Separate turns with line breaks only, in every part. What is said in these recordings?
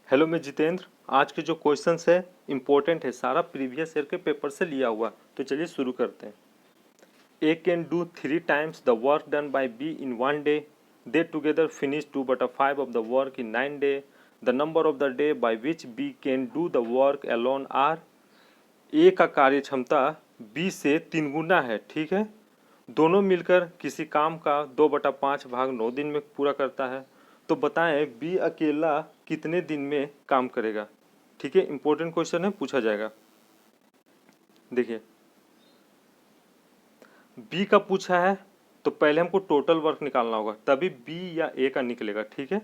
Hello, मैं जितेंद्र। आज के जो क्वेश्चंस है इम्पोर्टेंट है, सारा प्रीवियस ईयर के पेपर से लिया हुआ। तो चलिए शुरू करते हैं। A can do 3 times the work done by B in 1 day। They together finish 2/5 of the work in 9 day। The number of the day by which B can do the work alone are. A का कार्य क्षमता B से 3 गुना है, ठीक है। दोनों मिलकर किसी काम का 2/5 भाग 9 दिन में पूरा करता है। तो बताएं बी अकेला कितने दिन में काम करेगा। ठीक है, इंपॉर्टेंट क्वेश्चन है, पूछा जाएगा। देखिए, बी का पूछा है तो पहले हमको टोटल वर्क निकालना होगा, तभी बी या ए का निकलेगा। ठीक है,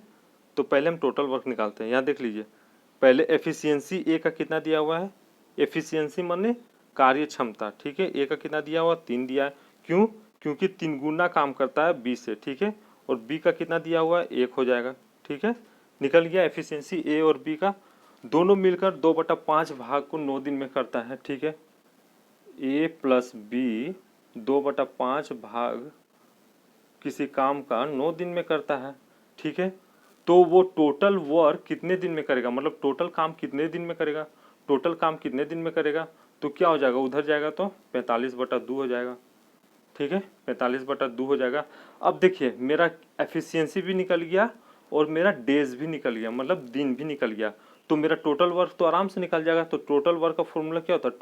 तो पहले हम टोटल वर्क निकालते हैं। यहाँ देख लीजिए, पहले एफिशिएंसी ए का कितना दिया हुआ है। एफिशिएंसी माने कार्य क्षमता। ठीक है, ए का कितना दिया हुआ, 3 दिया है। क्यों? क्योंकि 3 गुना काम करता है बी से। ठीक है, और बी का कितना दिया हुआ है, 1 हो जाएगा। ठीक है, निकल गया एफिशिएंसी ए और बी का। दोनों मिलकर 2/5 भाग को 9 दिन में करता है। ठीक है, ए प्लस बी 2/5 भाग किसी काम का 9 दिन में करता है। ठीक है, तो वो टोटल वर्क कितने दिन में करेगा, मतलब टोटल काम कितने दिन में करेगा। टोटल काम कितने दिन में करेगा तो क्या हो जाएगा, उधर जाएगा तो 45/2 हो जाएगा। ठीक है, 45/2 हो जाएगा। अब देखिए, मेरा एफिशिएंसी भी निकल गया और मेरा डेज भी निकल गया, मतलब दिन भी निकल गया। तो मेरा टोटल वर्क तो आराम से निकल जाएगा। तो टोटल वर्क का फॉर्मूला क्या होता है,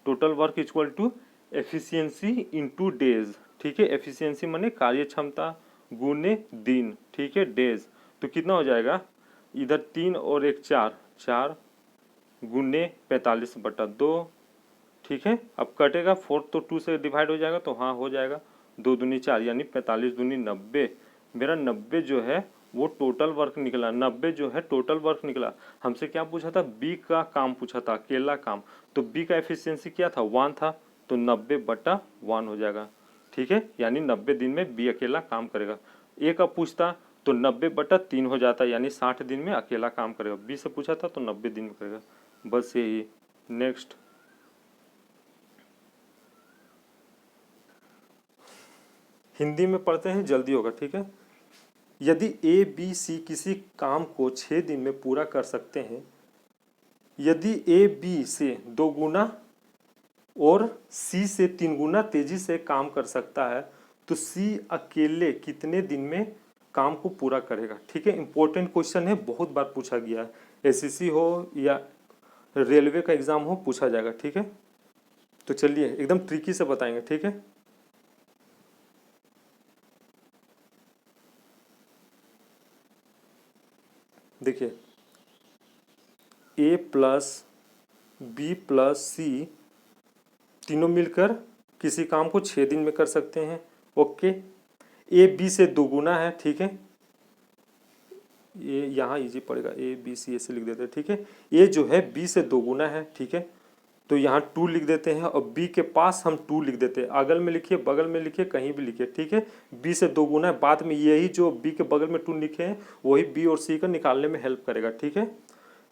total work equal to efficiency into days. ठीक है, एफिशिएंसी माने कार्य क्षमता गुने दिन। ठीक है, डेज। तो कितना हो जाएगा, इधर 3 और 1 4, 4 गुने 45/2। ठीक है, अब कटेगा 4 तो 2 से डिवाइड हो जाएगा, तो हाँ हो जाएगा। 2 दूनी 4 यानी 45 दूनी 90। मेरा 90 जो है वो टोटल वर्क निकला। 90 जो है टोटल वर्क निकला। हमसे क्या पूछा था, बी का काम पूछा था, अकेला काम। तो बी का एफिशिएंसी क्या था, 1 था। तो 90/1 हो जाएगा। ठीक है, यानी 90 दिन में बी अकेला काम करेगा। ए का पूछता तो 90/3 हो जाता, यानी 60 दिन में अकेला काम करेगा। बी से पूछा था तो 90 दिन में करेगा। बस यही। नेक्स्ट, हिंदी में पढ़ते हैं, जल्दी होगा। ठीक है, यदि ए बी सी किसी काम को 6 दिन में पूरा कर सकते हैं, यदि ए बी से 2 गुना और सी से 3 गुना तेजी से काम कर सकता है, तो सी अकेले कितने दिन में काम को पूरा करेगा। ठीक है, इंपॉर्टेंट क्वेश्चन है, बहुत बार पूछा गया है। एसएससी हो या रेलवे का एग्जाम हो, पूछा जाएगा। ठीक है, तो चलिए एकदम ट्रिकी से बताएंगे। ठीक है, देखिए, ए प्लस बी प्लस सी तीनों मिलकर किसी काम को 6 दिन में कर सकते हैं। ओके, ए बी से 2 गुना है। ठीक है, ये यहाँ इजी पड़ेगा, ए बी सी ऐसे लिख देते हैं। ठीक है, ए जो है बी से 2 गुना है। ठीक है, तो यहाँ 2 लिख देते हैं और बी के पास हम 2 लिख देते हैं। अगल में लिखिए, बगल में लिखिए, कहीं भी लिखिए। ठीक है, बी से 2 गुना है। बाद में यही जो बी के बगल में 2 लिखे हैं वही बी और सी का निकालने में हेल्प करेगा। ठीक है,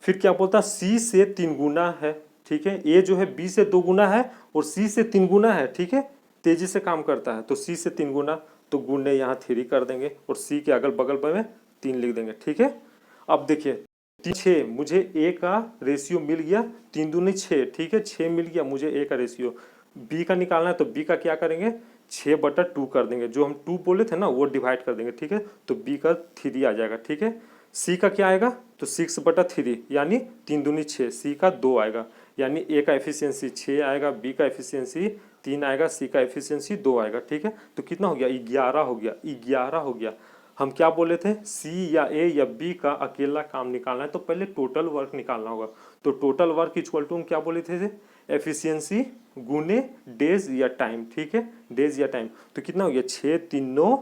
फिर क्या बोलता, सी से 3 गुना है। ठीक है, ए जो है बी से 2 गुना है और सी से 3 गुना है। ठीक है, तेजी से काम करता है, तो सी से 3 गुना, तो गुने यहाँ 3 कर देंगे और सी के अगल बगल में 3 लिख देंगे। ठीक है, अब देखिए 6, मुझे ए का रेशियो मिल गया, 3 दूनी 6। ठीक है, 6 मिल गया मुझे ए का रेशियो। बी का निकालना है तो बी का क्या करेंगे, 6/2 कर देंगे। जो हम 2 बोले थे ना वो डिवाइड कर देंगे। ठीक है, तो बी का 3 आ जाएगा। ठीक है, सी का क्या आएगा, तो 6/3 यानी 3 दूनी 6, सी का 2 आएगा। यानी ए का एफिशिएंसी 6 आएगा, बी का एफिशिएंसी 3 आएगा, सी का एफिशिएंसी 2 आएगा। ठीक है, तो कितना हो गया, 11 हो गया। 11 हो गया। हम क्या बोले थे, सी या ए या बी का अकेला काम निकालना है तो पहले टोटल वर्क निकालना होगा। तो टोटल वर्क इक्वल टू हम क्या बोले थे, एफिशिएंसी गुने डेज या टाइम। ठीक है, डेज या टाइम। तो कितना हो गया, 6 3 9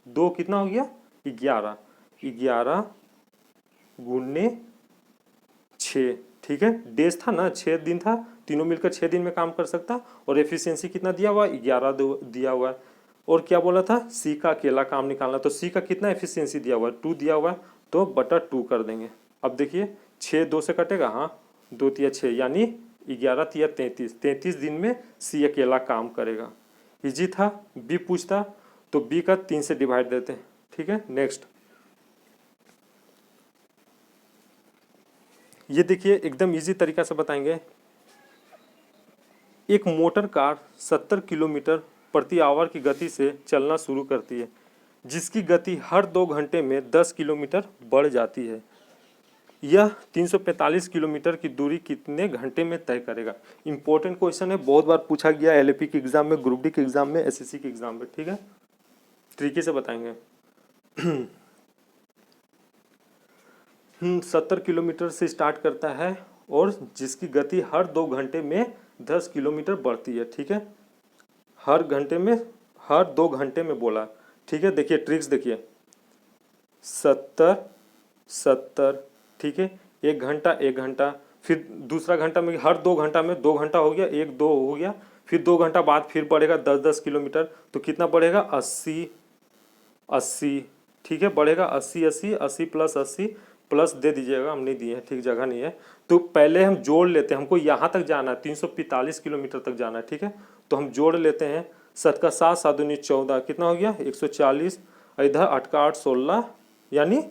2, कितना हो गया, 11। 11 गुने 6। ठीक है, डेज था ना, 6 दिन था, तीनों मिलकर 6 दिन में काम कर सकता। और एफिशिएंसी कितना दिया हुआ, 11 दिया हुआ है। और क्या बोला था, सी का अकेला काम निकालना। तो सी का कितना एफिशिएंसी दिया हुआ है, 2 दिया हुआ है, तो बटा 2 कर देंगे। अब देखिए 6 2 से कटेगा, हाँ 2 तिया 6 यानी 11 तिया 33। 33 दिन में सी अकेला काम करेगा। इजी था। बी पूछता तो बी का 3 से डिवाइड देते हैं। ठीक है, नेक्स्ट, ये देखिए एकदम इजी तरीका से बताएंगे। एक मोटर कार 70 किलोमीटर प्रति आवर की गति से चलना शुरू करती है, जिसकी गति हर 2 घंटे में 10 किलोमीटर बढ़ जाती है। यह 345 किलोमीटर की दूरी कितने घंटे में तय करेगा। इंपॉर्टेंट क्वेश्चन है, बहुत बार पूछा गया एलएपी के एग्जाम में, ग्रुप डी के एग्जाम में, एसएससी के एग्जाम में। ठीक है, तरीके से बताएंगे। 70 किलोमीटर से स्टार्ट करता है और जिसकी गति हर 2 घंटे में 10 किलोमीटर बढ़ती है। ठीक है, हर 2 घंटे में बोला। ठीक है, देखिए ट्रिक्स देखिए, 70 ठीक है, 1 घंटा, फिर दूसरा घंटा में हर 2 घंटा में 2 घंटा हो गया, 1 2 हो गया, फिर 2 घंटा बाद फिर बढ़ेगा 10 किलोमीटर, तो कितना बढ़ेगा 80। ठीक है, बढ़ेगा 80 प्लस 80 प्लस दे दीजिएगा, हम नहीं दिए हैं, ठीक जगह नहीं है। तो पहले हम जोड़ लेते हैं, हमको यहाँ तक जाना है, 345 किलोमीटर तक जाना है। ठीक है, तो हम जोड़ लेते हैं, 7 का 7, 7 दूनी 14, कितना हो गया 140, इधर 8 का 8 16, यानी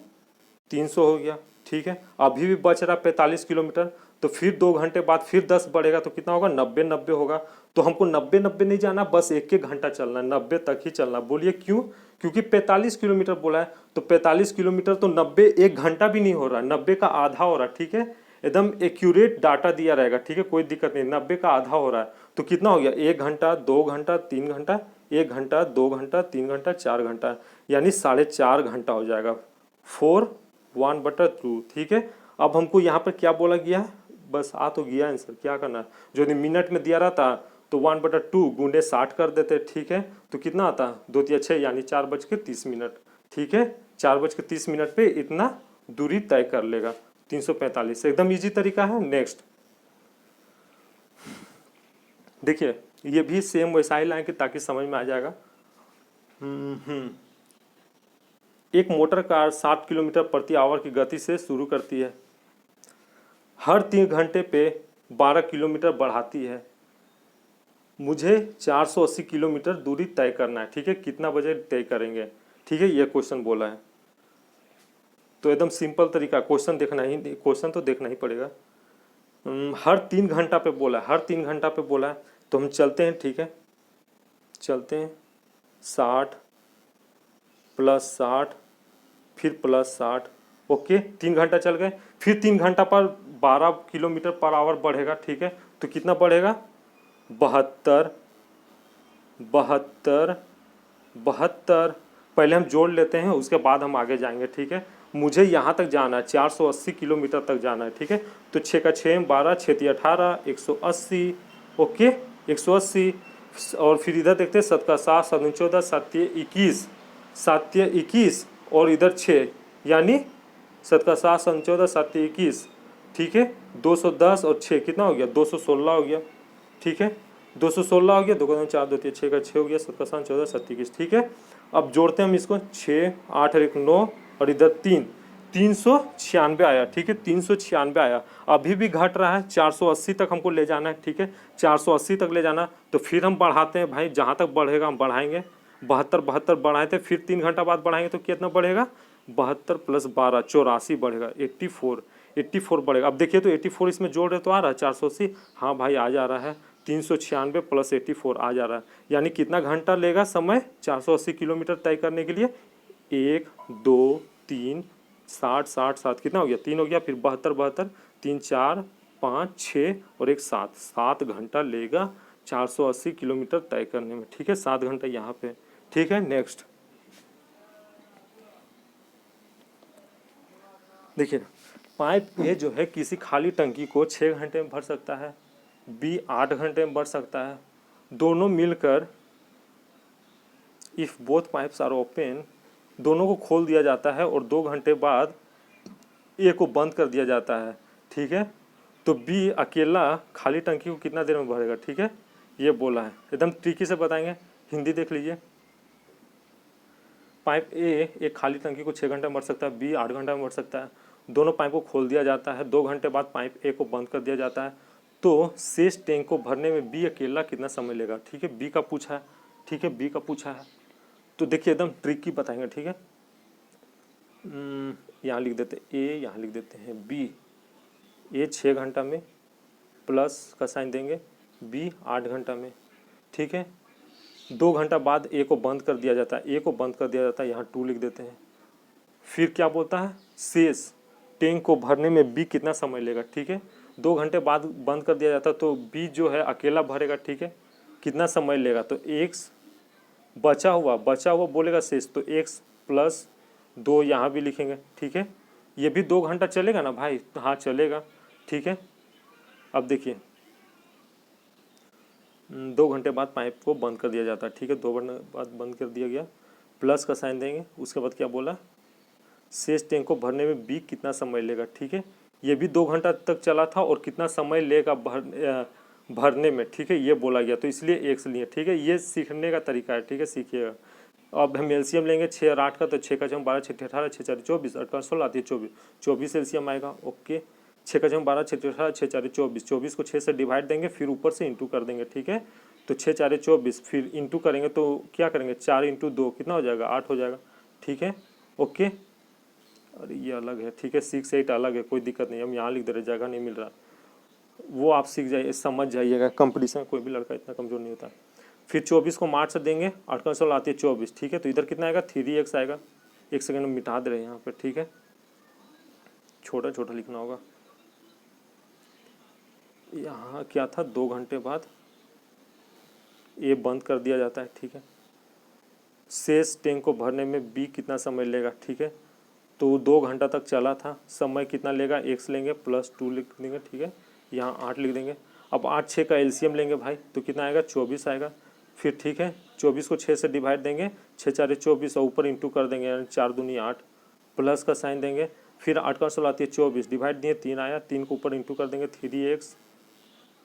300 हो गया। ठीक है, अभी भी बच रहा 45 किलोमीटर, तो फिर 2 घंटे बाद फिर 10 बढ़ेगा, तो कितना होगा 90 होगा। तो हमको 90 नहीं जाना, बस 1 घंटा चलना, 90 तक ही चलना। बोलिए क्यों? क्योंकि 45 किलोमीटर बोला है, तो 45 किलोमीटर तो 90 1 घंटा भी नहीं हो रहा, 90 का आधा हो रहा। ठीक है, एकदम एक्यूरेट डाटा दिया रहेगा। ठीक है, कोई दिक्कत नहीं, 90 का आधा हो रहा है, तो कितना हो गया 1 घंटा, 2 घंटा, 3 घंटा, 1 घंटा, 2 घंटा, 3 घंटा, 4 घंटा, यानी 4.5 घंटा हो जाएगा। 4 1/2। ठीक है, अब हमको यहाँ पर क्या बोला गया है, बस आ तो गया आंसर, क्या करना है, जो मिनट में दिया रहता तो 1/2 गुणे 60 कर देते। ठीक है, तो कितना आता 2 3 6, यानी 4:30। ठीक है, 4:30 पे इतना दूरी तय कर लेगा 345। एकदम इजी तरीका है। नेक्स्ट देखिए, ये भी सेम वैसा ही लाएंगे ताकि समझ में आ जाएगा। एक मोटर कार 7 किलोमीटर प्रति आवर की गति से शुरू करती है, हर 3 घंटे पे 12 किलोमीटर बढ़ाती है। मुझे 480 किलोमीटर दूरी तय करना है। ठीक है, कितना बजे तय करेंगे। ठीक है, ये क्वेश्चन बोला है, तो एकदम सिंपल तरीका, क्वेश्चन तो देखना ही पड़ेगा। हर 3 घंटा पे बोला है, हर 3 घंटा पे बोला है, तो हम चलते हैं। ठीक है, चलते हैं, 60 प्लस 60 फिर प्लस 60। ओके, 3 घंटा चल गए, फिर 3 घंटा पर 12 किलोमीटर पर आवर बढ़ेगा। ठीक है, तो कितना बढ़ेगा 72। पहले हम जोड़ लेते हैं, उसके बाद हम आगे जाएंगे। ठीक है, मुझे यहाँ तक जाना है, 480 किलोमीटर तक जाना है। ठीक है, तो 6 का 6 12, 6 3 18, 180। ओके, 180, और फिर इधर देखते हैं 7 का 7, 7 14, 7 21, 7 21, और इधर 6, यानी 7 का 7, 7 14, 7 21। ठीक है, 210 और 6 कितना हो गया 216 हो गया। ठीक है, 216 हो गया, 2 का 4, 2 3 6 का 6 हो गया, 7 का 7 14, 7 21। ठीक है, अब जोड़ते हैं हम इसको, 6 8 और 1 9, और इधर 3, 396 आया। ठीक है, 396 आया, अभी भी घट रहा है, 480 तक हमको ले जाना है। ठीक है, 480 तक ले जाना, तो फिर हम बढ़ाते हैं भाई, जहाँ तक बढ़ेगा हम बढ़ाएंगे। 72 बढ़ाए थे, फिर 3 घंटा बाद बढ़ाएंगे, तो कितना बढ़ेगा 72 प्लस 12 84 बढ़ेगा, 84 बढ़ेगा। अब देखिए तो 84 इसमें जोड़ रहे तो आ रहा है 480, हाँ भाई आ जा रहा है, 396 प्लस 84 आ जा रहा है, यानी कितना घंटा लेगा समय 480 किलोमीटर तय करने के लिए। 1 2 3 60 60 7 कितना हो गया 3 हो गया, फिर 72 3 4 5 6 और 1 7 घंटा लेगा 480 किलोमीटर तय करने में। ठीक है, 7 घंटा यहाँ पे। ठीक है, नेक्स्ट देखिए, पाइप ए जो है किसी खाली टंकी को 6 घंटे में भर सकता है, बी 8 घंटे में भर सकता है। दोनों मिलकर, if both pipes are open, दोनों को खोल दिया जाता है और 2 घंटे बाद ए को बंद कर दिया जाता है। ठीक है, तो बी अकेला खाली टंकी को कितना देर में भरेगा। ठीक है, ये बोला है, एकदम ट्रिकी से बताएंगे। हिंदी देख लीजिए, पाइप ए एक खाली टंकी को 6 घंटे में भर सकता है, बी 8 घंटा में भर सकता है। दोनों पाइप को खोल दिया जाता है, 2 घंटे बाद पाइप ए को बंद कर दिया जाता है, तो शेष टैंक को भरने में बी अकेला कितना समय लेगा। ठीक है, बी का पूछा है। ठीक है, बी का पूछा है, तो देखिए एकदम ट्रिकी बताएंगे। ठीक है, यहाँ लिख देते ए, यहाँ लिख देते हैं बी। ए 6 घंटा में प्लस का साइन देंगे बी 8 घंटा में, ठीक है। 2 घंटा बाद ए को बंद कर दिया जाता है, ए को बंद कर दिया जाता है, यहाँ 2 लिख देते हैं। फिर क्या बोलता है, शेष टैंक को भरने में बी कितना समय लेगा, ठीक है। 2 घंटे बाद बंद कर दिया जाता है तो बी जो है अकेला भरेगा, ठीक है। कितना समय लेगा, तो एक्स बचा हुआ बोलेगा शेष, तो एक्स प्लस 2 यहाँ भी लिखेंगे, ठीक है। ये भी 2 घंटा चलेगा ना भाई, हाँ चलेगा, ठीक है। अब देखिए 2 घंटे बाद पाइप को बंद कर दिया जाता है, ठीक है। 2 घंटे बाद बंद कर दिया गया, प्लस का साइन देंगे। उसके बाद क्या बोला, शेष टैंक को भरने में बी कितना समय लेगा, ठीक है। ये भी 2 घंटा तक चला था और कितना समय लेगा भरने में, ठीक है, ये बोला गया, तो इसलिए एक्स लिए, ठीक है। ये सीखने का तरीका है, ठीक है, सीखिएगा। अब हम एलसीएम लेंगे 6 और 8 का, तो 6 का जम 12, 6 18, 6 4 24, 8 का 16 आती है 24, 24 एलसीएम आएगा, ओके। 6 का जम 12, 6 18, 6 4 24, 24 को 6 से डिवाइड देंगे, फिर ऊपर से इंटू कर देंगे, ठीक है। तो 6 4 24, फिर इंटू करेंगे तो क्या करेंगे, 4 इंटू 2 कितना हो जाएगा, 8 हो जाएगा, ठीक है, ओके। अरे ये अलग है, ठीक है, 6 8 अलग है, कोई दिक्कत नहीं, हम यहाँ लिख दे रहे, जगह नहीं मिल रहा, वो आप सीख जाइए, समझ जाइएगा। कंपटीशन में कोई भी लड़का इतना कमजोर नहीं होता। फिर 24 को 8 से देंगे, 8 का 16 आती है 24, ठीक है। तो इधर कितना आएगा, 3x आएगा। 1 सेकंड में मिटा दे रहे हैं यहाँ पे, ठीक है, छोटा छोटा लिखना होगा। यहाँ क्या था, 2 घंटे बाद ये बंद कर दिया जाता है, ठीक है। शेष टैंक को भरने में बी कितना समय लेगा, ठीक है। तो 2 घंटा तक चला था, समय कितना लेगा, x लेंगे प्लस 2 लिख देंगे, ठीक है। यहाँ 8 लिख देंगे। अब 8 6 का एलसीएम लेंगे भाई, तो कितना आएगा, 24 आएगा। फिर ठीक है, 24 को 6 से डिवाइड देंगे, 6 4 24 और ऊपर इंटू कर देंगे, यानी 4 दूनी 8, प्लस का साइन देंगे। फिर 8 का 16 आती है 24, डिवाइड दिए 3 आया, 3 को ऊपर इंटू कर देंगे, 3x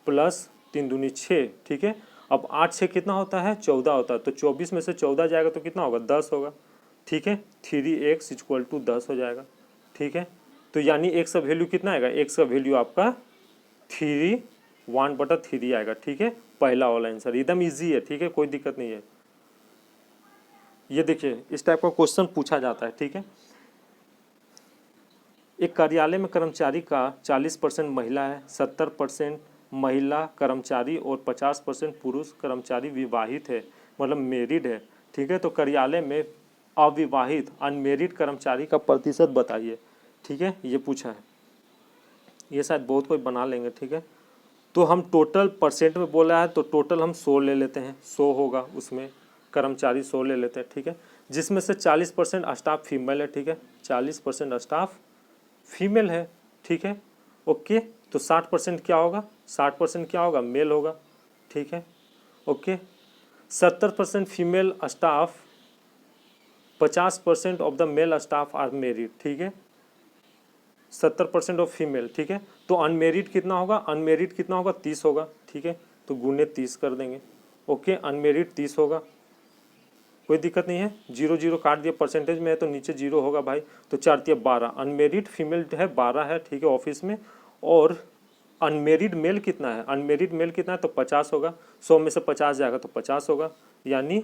प्लस 3 दूनी 6, ठीक है। अब 8 6 कितना होता है, 14 होता है, तो 24 में से 14 जाएगा तो कितना होगा, 10 होगा, ठीक है। 3x = 10 हो जाएगा, ठीक है। तो यानी x का वैल्यू कितना आएगा, x का वैल्यू आपका 1/3 आएगा, ठीक है। पहला वाला आंसर एकदम इजी है, ठीक है, कोई दिक्कत नहीं है। ये देखिए इस टाइप का क्वेश्चन पूछा जाता है, ठीक है। एक कार्यालय में कर्मचारी का 40% महिला है, 70% महिला कर्मचारी और 50% पुरुष कर्मचारी विवाहित है, मतलब मेरिड है, ठीक है। तो कार्यालय में अविवाहित अनमेरिड कर्मचारी का प्रतिशत बताइए, ठीक है, ये पूछा है। ये शायद बहुत कोई बना लेंगे, ठीक है। तो हम टोटल परसेंट में बोला है, तो टोटल हम 100 ले लेते हैं, 100 होगा, उसमें कर्मचारी 100 ले लेते हैं, ठीक है। जिसमें से 40% स्टाफ फीमेल है, ठीक है, 40% स्टाफ फीमेल है, ठीक है, ओके। तो 60% क्या होगा, 60% क्या होगा, मेल होगा, ठीक है, okay. 70% female staff, 50% of the male staff are married, ठीक है, 70% ऑफ फीमेल, ठीक है। तो अनमेरिड कितना होगा, अनमेरिड कितना होगा, 30 होगा, ठीक है। तो गुने 30 कर देंगे, ओके। अनमेरिड 30 होगा, कोई दिक्कत नहीं है। 0 0 काट दिया, परसेंटेज में है तो नीचे 0 होगा भाई, तो 4 × 12। अनमेरिड फीमेल है 12 है, ठीक है, ऑफिस में। और अनमेरिड मेल कितना है, अनमेरिड मेल कितना है, तो 50 होगा। 100 में से 50 जाएगा तो 50 होगा, यानी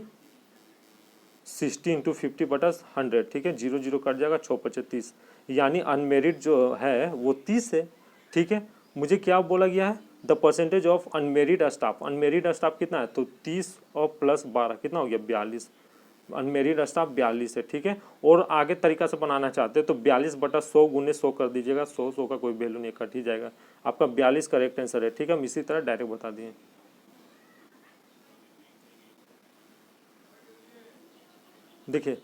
60 × 50/100, ठीक है। 0 0 कट जाएगा, 6 × 30, यानी अनमेरिड जो है वो 30 है, ठीक है। मुझे क्या बोला गया है, the percentage of unmarried staff, unmarried staff कितना है, तो 30 और प्लस 12 कितना हो गया, 42। अनमेरिड स्टाफ 42 है, ठीक है। और आगे तरीका से बनाना चाहते हैं तो 42/100 गुने 100 कर दीजिएगा, 100 का कोई वैल्यू नहीं, कट ही जाएगा। आपका 42 करेक्ट आंसर है, ठीक है। हम इसी तरह डायरेक्ट बता दिए। देखिए,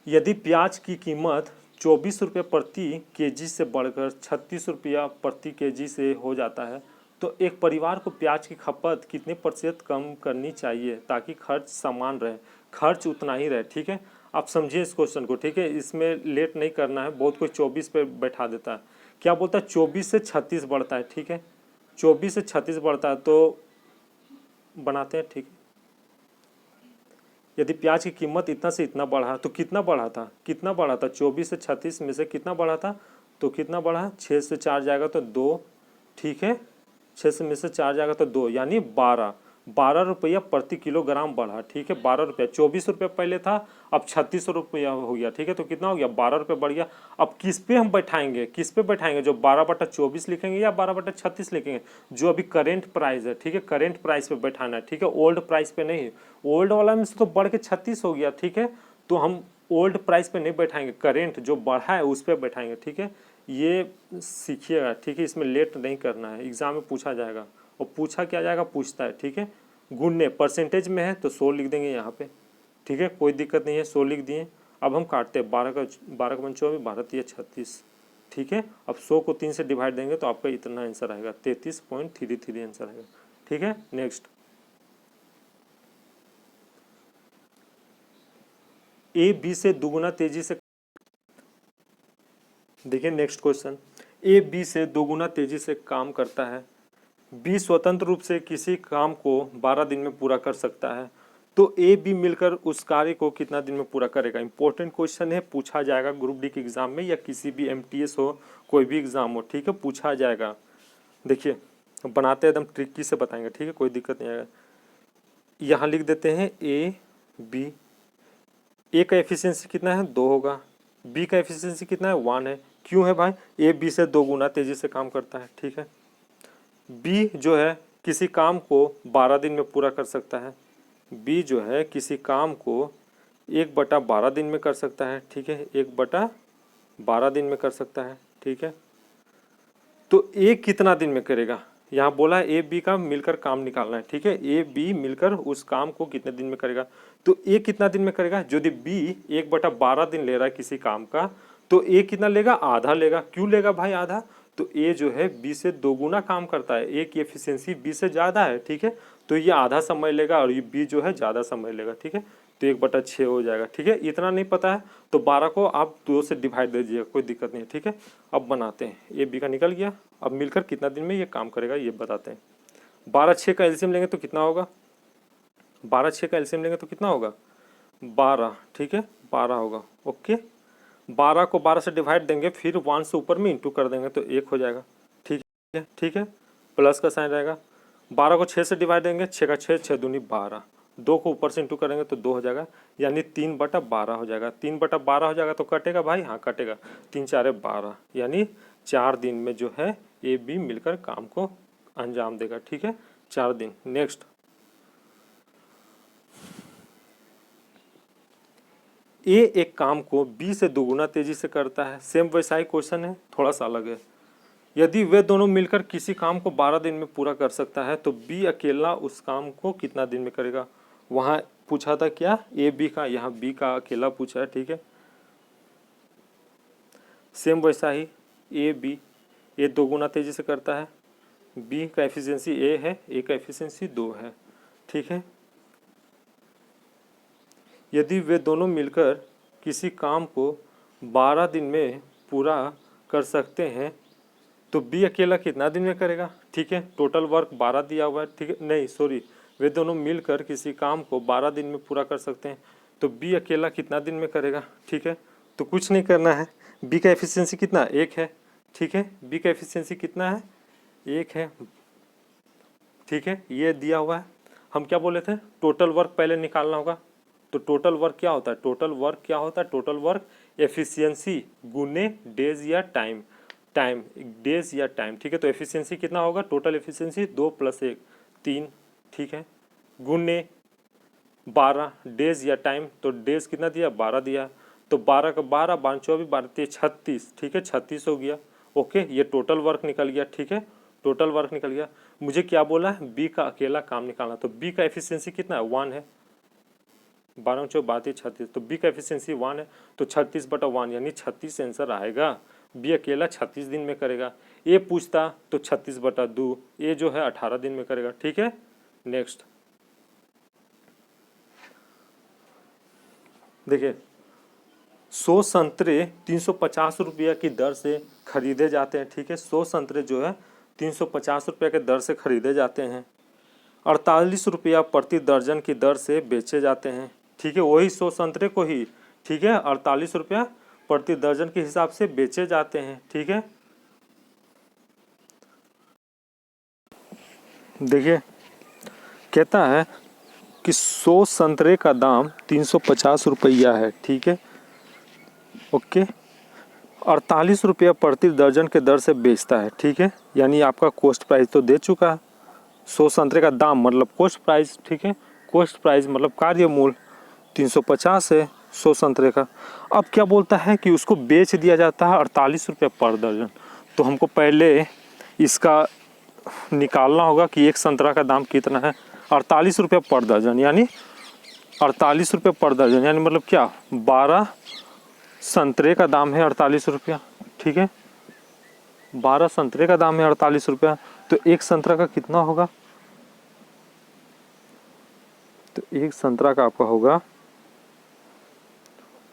यदि प्याज की कीमत 24 रुपये प्रति केजी से बढ़कर 36 रुपया प्रति केजी से हो जाता है, तो एक परिवार को प्याज की खपत कितने प्रतिशत कम करनी चाहिए ताकि खर्च समान रहे, खर्च उतना ही रहे, ठीक है। आप समझिए इस क्वेश्चन को, ठीक है, इसमें लेट नहीं करना है। बहुत कोई 24 पे बैठा देता है, क्या बोलता है 24 से 36 बढ़ता है, ठीक है, 24 से 36 बढ़ता है, तो बनाते हैं, ठीक है। यदि प्याज की कीमत इतना से इतना बढ़ा तो कितना बढ़ा था, कितना बढ़ा था, 24 से 36 में से कितना बढ़ा था, तो कितना बढ़ा, 6 से 4 जाएगा तो 2, ठीक है, 6 में से 4 जाएगा तो 2, यानी 12। 12 रुपया प्रति किलोग्राम बढ़ा, ठीक है। 12 रुपया, 24 रुपये पहले था, अब 36 रुपया हो गया, ठीक है। तो कितना हो गया, 12 रुपये बढ़ गया। अब किस पे हम बैठाएंगे, किस पे बैठाएंगे, जो 12/24 लिखेंगे या 12/36 लिखेंगे, जो अभी करेंट प्राइस है, ठीक है, करेंट प्राइस पे बैठाना है, ठीक है, ओल्ड प्राइस पे नहीं। ओल्ड वाला में से तो बढ़ के 36 हो गया, ठीक है, तो हम ओल्ड प्राइस पे नहीं बैठाएंगे, करेंट जो बढ़ा है उस पर बैठाएंगे, ठीक है। ये सीखिएगा, ठीक है, इसमें लेट नहीं करना है, एग्जाम में पूछा जाएगा। और पूछा क्या जाएगा, पूछता है, ठीक है। गुणने परसेंटेज में है तो 100 लिख देंगे यहाँ पे, ठीक है, कोई दिक्कत नहीं है, 100 लिख दिए। अब हम काटते हैं, 12 का 24, 12 36, ठीक है। अब 100 को 3 से डिवाइड देंगे तो आपका इतना आंसर आएगा, 33.33 आंसर आएगा, ठीक है। नेक्स्ट, ए बी से दोगुना तेजी से, देखिए नेक्स्ट क्वेश्चन, ए बी से दोगुना तेजी से काम करता है, बी स्वतंत्र रूप से किसी काम को 12 दिन में पूरा कर सकता है, तो ए बी मिलकर उस कार्य को कितना दिन में पूरा करेगा। इंपॉर्टेंट क्वेश्चन है, पूछा जाएगा ग्रुप डी के एग्जाम में या किसी भी एमटीएस हो, कोई भी एग्जाम हो, ठीक है, पूछा जाएगा। देखिए बनाते एकदम ट्रिकी से बताएंगे, ठीक है, कोई दिक्कत नहीं आएगा। यहाँ लिख देते हैं ए बी, ए का एफिशिएंसी कितना है, 2 होगा, बी का एफिशिएंसी कितना है, 1 है। क्यों है भाई, ए बी से 2 गुना तेजी से काम करता है, ठीक है। बी जो है किसी काम को 12 दिन में पूरा कर सकता है, बी जो है किसी काम को 1/12 दिन में कर सकता है, ठीक है, 1/12 दिन में कर सकता है, ठीक है। तो ए कितना दिन में करेगा, यहाँ बोला ए बी का मिलकर काम निकालना है, ठीक है, ए बी मिलकर उस काम को कितने दिन में करेगा। तो ए कितना दिन में करेगा, यदि बी 1/12 दिन ले रहा है किसी काम का, तो ए कितना लेगा, आधा लेगा। क्यों लेगा भाई आधा, तो ए जो है बी से 2 गुना काम करता है, ए की एफिशिएंसी बी से ज़्यादा है, ठीक है, तो ये आधा समय लेगा और ये बी जो है ज़्यादा समय लेगा, ठीक है। तो 1/6 हो जाएगा, ठीक है। इतना नहीं पता है तो 12 को आप 2 से डिवाइड दे दीजिएगा, कोई दिक्कत नहीं है, ठीक है। अब बनाते हैं, ए बी का निकल गया, अब मिलकर कितना दिन में ये काम करेगा ये बताते हैं। 12/6 का एलसीएम लेंगे तो कितना होगा, 12/6 का एलसीएम लेंगे तो कितना होगा, 12, ठीक है, 12 होगा, ओके। 12 को 12 से डिवाइड देंगे, फिर 1 से ऊपर में इंटू कर देंगे तो 1 हो जाएगा, ठीक है, ठीक है, प्लस का साइन रहेगा। 12 को 6 से डिवाइड देंगे, 6 का 6, 6 दूनी 12, 2 को ऊपर से इंटू करेंगे तो 2 हो जाएगा, यानी 3/12 हो जाएगा। 3/12 हो जाएगा तो कटेगा भाई, हाँ कटेगा, 3 4 12, यानी 4 दिन में जो है ए बी मिलकर काम को अंजाम देगा, ठीक है, 4 दिन। नेक्स्ट, ए एक काम को बी से 2 गुना तेजी से करता है, सेम वैसा ही क्वेश्चन है, थोड़ा सा अलग है। यदि वे दोनों मिलकर किसी काम को 12 दिन में पूरा कर सकता है, तो बी अकेला उस काम को कितना दिन में करेगा। वहाँ पूछा था क्या, ए बी का, यहाँ बी का अकेला पूछा है, ठीक है। सेम वैसा ही ए बी, ए 2 गुना तेजी से करता है, बी का एफिशिएंसी ए है, ए का एफिशिएंसी 2 है, ठीक है। यदि वे दोनों मिलकर किसी काम को 12 दिन में पूरा कर सकते हैं, तो बी अकेला कितना दिन में करेगा, ठीक है। टोटल वर्क 12 दिया हुआ है, ठीक है, नहीं सॉरी, वे दोनों मिलकर किसी काम को 12 दिन में पूरा कर सकते हैं, तो बी अकेला कितना दिन में करेगा, ठीक है। तो कुछ नहीं करना है, बी का एफिशिएंसी कितना, 1 है, ठीक है, बी का एफिशिएंसी कितना है, 1 है, ठीक है, ये दिया हुआ है। हम क्या बोले थे, टोटल वर्क पहले निकालना होगा। तो टोटल वर्क क्या होता है, टोटल वर्क क्या होता है, टोटल वर्क एफिशिएंसी गुने डेज या टाइम, टाइम डेज या टाइम, ठीक है। तो एफिशिएंसी कितना होगा, टोटल एफिशिएंसी 2 + 1 3, ठीक है, गुने 12 डेज या टाइम, तो डेज कितना दिया, 12 दिया, तो 12 का 12, 12 24, 12 36, ठीक है, 36 हो गया, ओके। ये टोटल वर्क निकल गया, ठीक है, टोटल वर्क निकल गया। मुझे क्या बोला है, बी का अकेला काम निकालना, तो बी का एफिशिएंसी कितना है, 1 है, 12 × 4 = 36, तो बी का एफिशिएंसी 1 है, तो 36/1 यानी 36 आंसर आएगा। बी अकेला 36 दिन में करेगा। ए पूछता तो 36/2, ए जो है 18 दिन में करेगा, ठीक है। नेक्स्ट देखिए, 100 संतरे 350 रुपया की दर से खरीदे जाते हैं, ठीक है। 100 संतरे जो है 350 रुपया के दर से खरीदे जाते हैं, 48 रुपया प्रति दर्जन की दर से बेचे जाते हैं, ठीक है। वही 100 संतरे को ही, ठीक है, 48 रुपया प्रति दर्जन के हिसाब से बेचे जाते हैं, ठीक है। देखिए कहता है कि 100 संतरे का दाम 350 रुपया है, ठीक है, ओके, 48 रुपया प्रति दर्जन के दर से बेचता है, ठीक है, यानी आपका कॉस्ट प्राइस तो दे चुका है। 100 संतरे का दाम मतलब कॉस्ट प्राइस, ठीक है, कॉस्ट प्राइस मतलब कार्य मूल्य 350 है 100 संतरे का। अब क्या बोलता है कि उसको बेच दिया जाता है 48 रुपये पर दर्जन। तो हमको पहले इसका निकालना होगा कि एक संतरा का दाम कितना है, 48 रुपये पर दर्जन, यानी 48 रुपये पर दर्जन, यानी मतलब क्या 12 संतरे का दाम है 48 रुपया, ठीक है, 12 संतरे का दाम है 48 रुपया। तो एक संतरा का कितना होगा, तो एक संतरा का आपका होगा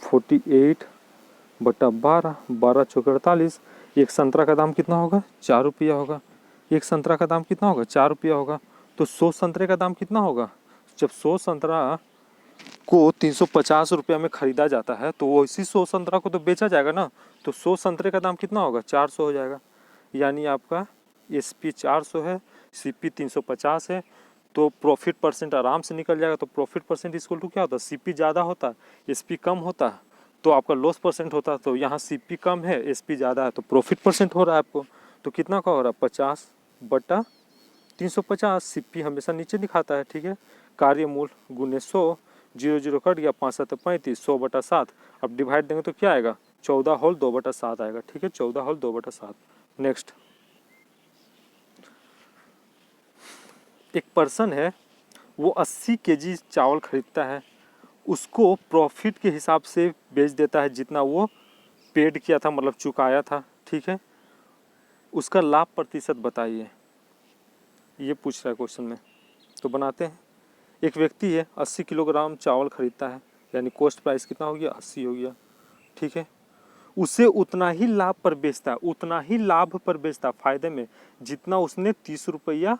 48/12, 12 चौके 48। एक संतरा का दाम कितना होगा, 4 रुपया होगा। एक संतरा का दाम कितना होगा, 4 रुपया होगा। तो 100 संतरे का दाम कितना होगा, जब 100 संतरा को 350 रुपया में खरीदा जाता है तो वो इसी 100 संतरा को तो बेचा जाएगा ना। तो 100 संतरे का दाम कितना होगा, 400 हो जाएगा, यानी आपका SP 400 है, CP 350 है। तो प्रॉफिट परसेंट आराम से निकल जाएगा। तो प्रॉफिट परसेंट इक्वल टू क्या होता है, CP ज़्यादा होता है SP कम होता है, तो आपका लॉस परसेंट होता है। तो यहाँ CP कम है SP ज़्यादा है, तो प्रॉफिट परसेंट हो रहा है आपको। तो कितना का हो रहा है, 50/350। CP हमेशा नीचे दिखाता है, ठीक है, कार्य मूल्य गुने 100, 0 कट गया, 5 7 35, 100/7। अब डिवाइड देंगे तो क्या आएगा, 14 होल 2/7 आएगा, ठीक है, 14 होल 2/7। नेक्स्ट, एक पर्सन है, वो 80 केजी चावल खरीदता है, उसको प्रॉफिट के हिसाब से बेच देता है जितना वो पेड किया था, मतलब चुकाया था, ठीक है, उसका लाभ प्रतिशत बताइए, ये पूछ रहा है क्वेश्चन में। तो बनाते हैं। एक व्यक्ति है 80 किलोग्राम चावल खरीदता है, यानी कॉस्ट प्राइस कितना हो गया, 80 हो गया, ठीक है, उसे उतना ही लाभ पर बेचता है, उतना ही लाभ पर बेचता है फायदे में, जितना उसने 30 रुपया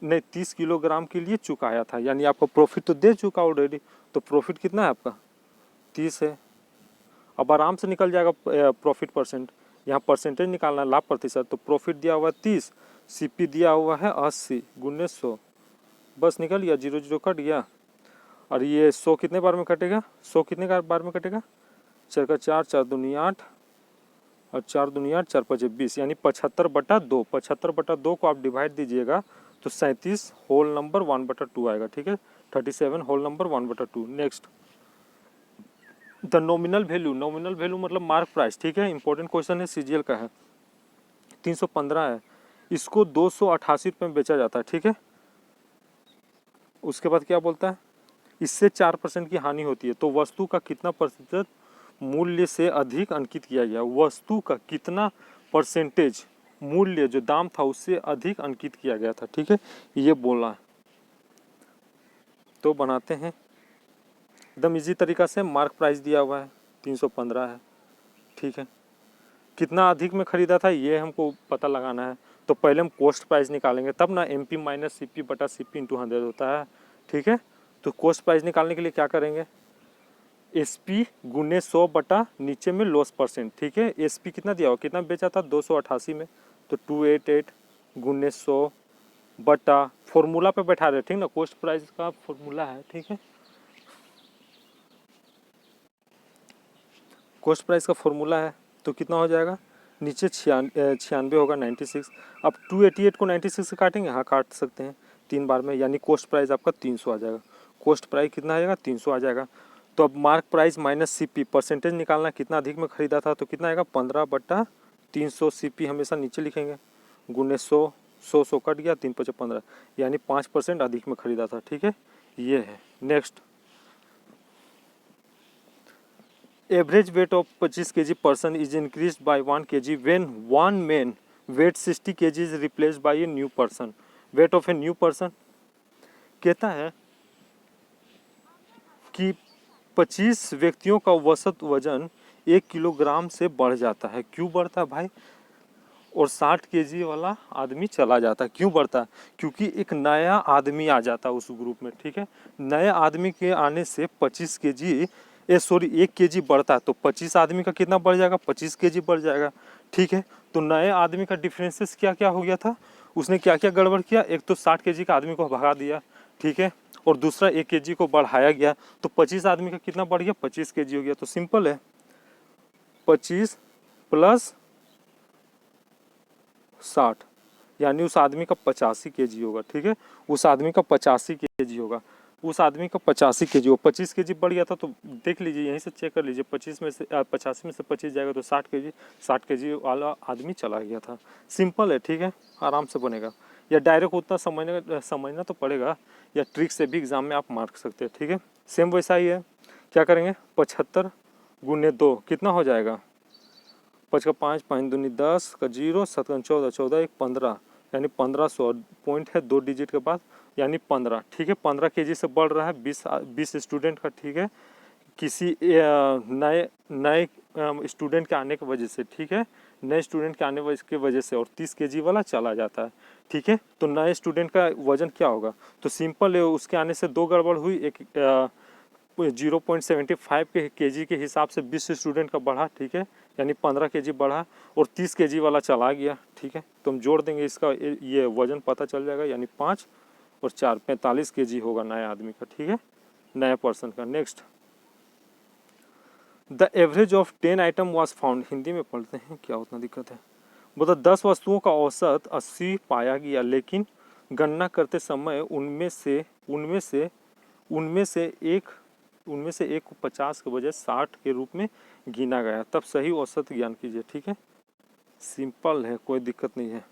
नहीं 30 किलोग्राम के लिए चुकाया था। यानी आपको प्रॉफिट तो दे चुका ऑलरेडी। तो प्रॉफिट कितना है आपका, 30 है। अब आराम से निकल जाएगा प्रॉफिट परसेंट, यहाँ परसेंटेज निकालना है, लाभ प्रतिशत। तो प्रॉफिट दिया हुआ है 30, CP दिया हुआ है 80 गुने 100, बस निकल गया, 0 कट गया। और ये 100 कितने बार में कटेगा, 100 कितने बार में कटेगा, 4 का 4, 4 दूनी 8 और 4 दूनी 8, 4 5 20, यानी 75/2। 75/2 को आप डिवाइड दीजिएगा तो 37 होल नंबर 1/2 आएगा, ठीक है, 37 whole number 1/2। Next, the nominal value, nominal value मतलब मार्क प्राइस, ठीक है, इंपॉर्टेंट क्वेश्चन है, CGL का है, 315 है, इसको 288 रुपये में बेचा जाता है, ठीक है। उसके बाद क्या बोलता है, इससे 4% की हानि होती है, तो वस्तु का कितना प्रतिशत मूल्य से अधिक अंकित किया गया, वस्तु का कितना परसेंटेज मूल्य जो दाम था उससे अधिक अंकित किया गया था, ठीक है, ये बोलना है। तो बनाते हैं एकदम इजी तरीका से। मार्क प्राइस दिया हुआ है 315 है, ठीक है, कितना अधिक में खरीदा था ये हमको पता लगाना है। तो पहले हम कॉस्ट प्राइस निकालेंगे, तब ना MP - CP/CP × 100 होता है, ठीक है। तो कॉस्ट प्राइस निकालने के लिए क्या करेंगे, SP गुने 100 बटा नीचे में लॉस परसेंट, ठीक है। SP कितना दिया हुआ, कितना बेचा था 288 में, तो 288 गुने 100 बटा फॉर्मूला पे बैठा रहे, ठीक ना, कॉस्ट प्राइस का फॉर्मूला है, ठीक है, कॉस्ट प्राइस का फॉर्मूला है। तो कितना हो जाएगा, नीचे 96 होगा, 96। अब 288 को 96 से काटेंगे, हाँ काट सकते हैं 3 बार में, यानी कॉस्ट प्राइस आपका 300 आ जाएगा। कॉस्ट प्राइस कितना आएगा, 300 आ जाएगा। तो अब mark price minus CP percentage निकालना, कितना अधिक में खरीदा था, तो कितना आएगा 15/300। CP हमेशा नीचे लिखेंगे, गुने 100, 100 कट गया, 3 5 15, यानी 5% अधिक में खरीदा था, ठीक है, ये है। Next, average weight of 25 kg person is increase by 1 kg when one man weight 60 kg is replaced by a new person. Weight of a new person कहता है कि 25 व्यक्तियों का औसत वजन 1 किलोग्राम से बढ़ जाता है। क्यों बढ़ता है भाई, और 60 kg वाला आदमी चला जाता है, क्यों बढ़ता है, क्योंकि एक नया आदमी आ जाता है उस ग्रुप में, ठीक है। नए आदमी के आने से 25 kg 1 kg बढ़ता है, तो 25 आदमी का कितना बढ़ जाएगा, 25 kg बढ़ जाएगा, ठीक है। तो नए आदमी का डिफरेंसेस क्या क्या हो गया था, उसने क्या क्या गड़बड़ किया, एक तो 60 kg का आदमी को भगा दिया, ठीक है, और दूसरा 1 kg को बढ़ाया गया तो 25 आदमी का कितना बढ़ गया, 25 kg हो गया। तो सिंपल है, 25 प्लस 60 यानी उस आदमी का 85 kg होगा। ठीक है, उस आदमी का 85 kg होगा, उस आदमी का 85 kg हो। 25 kg बढ़ गया था तो देख लीजिए, यहीं से चेक कर लीजिए, 25 में से 85 में से 25 जाएगा तो 60 kg, 60 kg वाला आदमी चला गया था। सिंपल है, ठीक है, आराम से बनेगा। या डायरेक्ट उतना समझना तो पड़ेगा, या ट्रिक से भी एग्जाम में आप मार्क सकते हैं। ठीक है, सेम वैसा ही है। क्या करेंगे, 75 गुने 2 कितना हो जाएगा, 5 का 5, 5 दूनी 10 का 0, 7 का 14, 14 1 15, यानी 1500 पॉइंट है 2 डिजिट के बाद, यानी 15। ठीक है, 15 kg से बढ़ रहा है 20 स्टूडेंट का। ठीक है, किसी नए स्टूडेंट के आने की वजह से, ठीक है, नए स्टूडेंट के आने की वजह से, और 30 kg वाला चला जाता है। ठीक है, तो नए स्टूडेंट का वजन क्या होगा, तो सिंपल है, उसके आने से 2 गड़बड़ हुई, एक 0.75 kg के हिसाब से 20 स्टूडेंट का बढ़ा। ठीक है, यानी 15 kg बढ़ा, और 30 kg वाला चला गया। ठीक है, तो हम जोड़ देंगे, इसका ये वजन पता चल जाएगा, यानी 5 और 4 45 kg होगा नए आदमी का। ठीक है, नया पर्सन का। Next, the average of 10 item was found. Hindi में पढ़ते हैं, क्या उतना दिक्कत है। बोला 10 वस्तुओं का औसत 80 पाया गया, लेकिन गणना करते समय उनमें से एक को 50 के बजाय 60 के रूप में गिना गया, तब सही औसत ज्ञान कीजिए। ठीक है, सिंपल है, कोई दिक्कत नहीं है।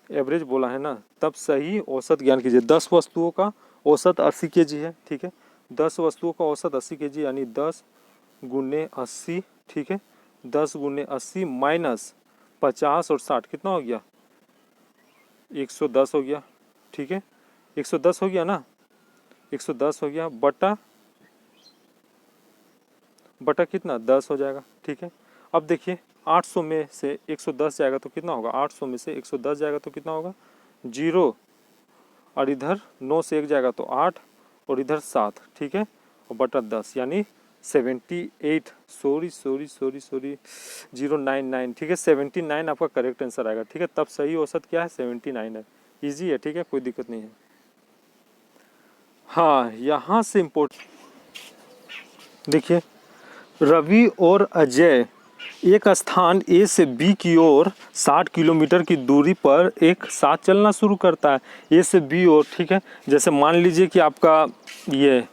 एवरेज बोला है ना, तब सही औसत ज्ञान कीजिए। 10 वस्तुओं का औसत 80 kg है। ठीक है, 10 वस्तुओं का औसत 80 kg, यानी 10 गुने 80। ठीक है, 10 गुने 80 माइनस 50 और 60 कितना हो गया, 110 हो गया। ठीक है, 110 हो गया ना, 110 हो गया, बटा कितना, 10 हो जाएगा। ठीक है, अब देखिए 800 में से 110 जाएगा तो कितना होगा, 800 में से 110 जाएगा तो कितना होगा, 0, और इधर 9 से 1 जाएगा तो 8, और इधर 7। ठीक है, और बटा 10, यानी 78, सॉरी 099। ठीक है, 79 आपका करेक्ट आंसर आएगा। ठीक है, तब सही औसत क्या है, 79 है। इजी है, ठीक है, कोई दिक्कत नहीं है। हाँ, यहाँ से इम्पोर्टेंट देखिए, रवि और अजय एक स्थान ए से बी की ओर 60 किलोमीटर की दूरी पर एक साथ चलना शुरू करता है, ए से बी ओर। ठीक है, जैसे मान लीजिए कि आपका ये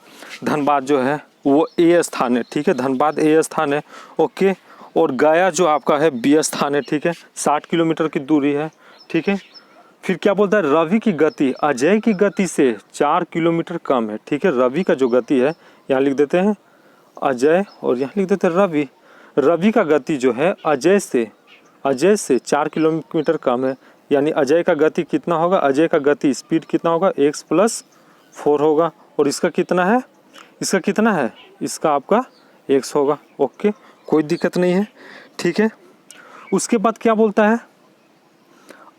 धनबाद जो है वो ए स्थान है। ठीक है, धनबाद ए स्थान है, ओके, और गया जो आपका है बी स्थान है। ठीक है, 60 किलोमीटर की दूरी है। ठीक है, फिर क्या बोलता है, रवि की गति अजय की गति से 4 किलोमीटर कम है। ठीक है, रवि का जो गति है, यहाँ लिख देते हैं अजय, और यहाँ लिख देते हैं रवि। रवि का गति जो है अजय से 4 किलोमीटर कम है, यानी अजय का गति कितना होगा, अजय का गति स्पीड कितना होगा, x + 4 होगा, और इसका कितना है, इसका आपका x होगा। ओके, कोई दिक्कत नहीं है। ठीक है, उसके बाद क्या बोलता है,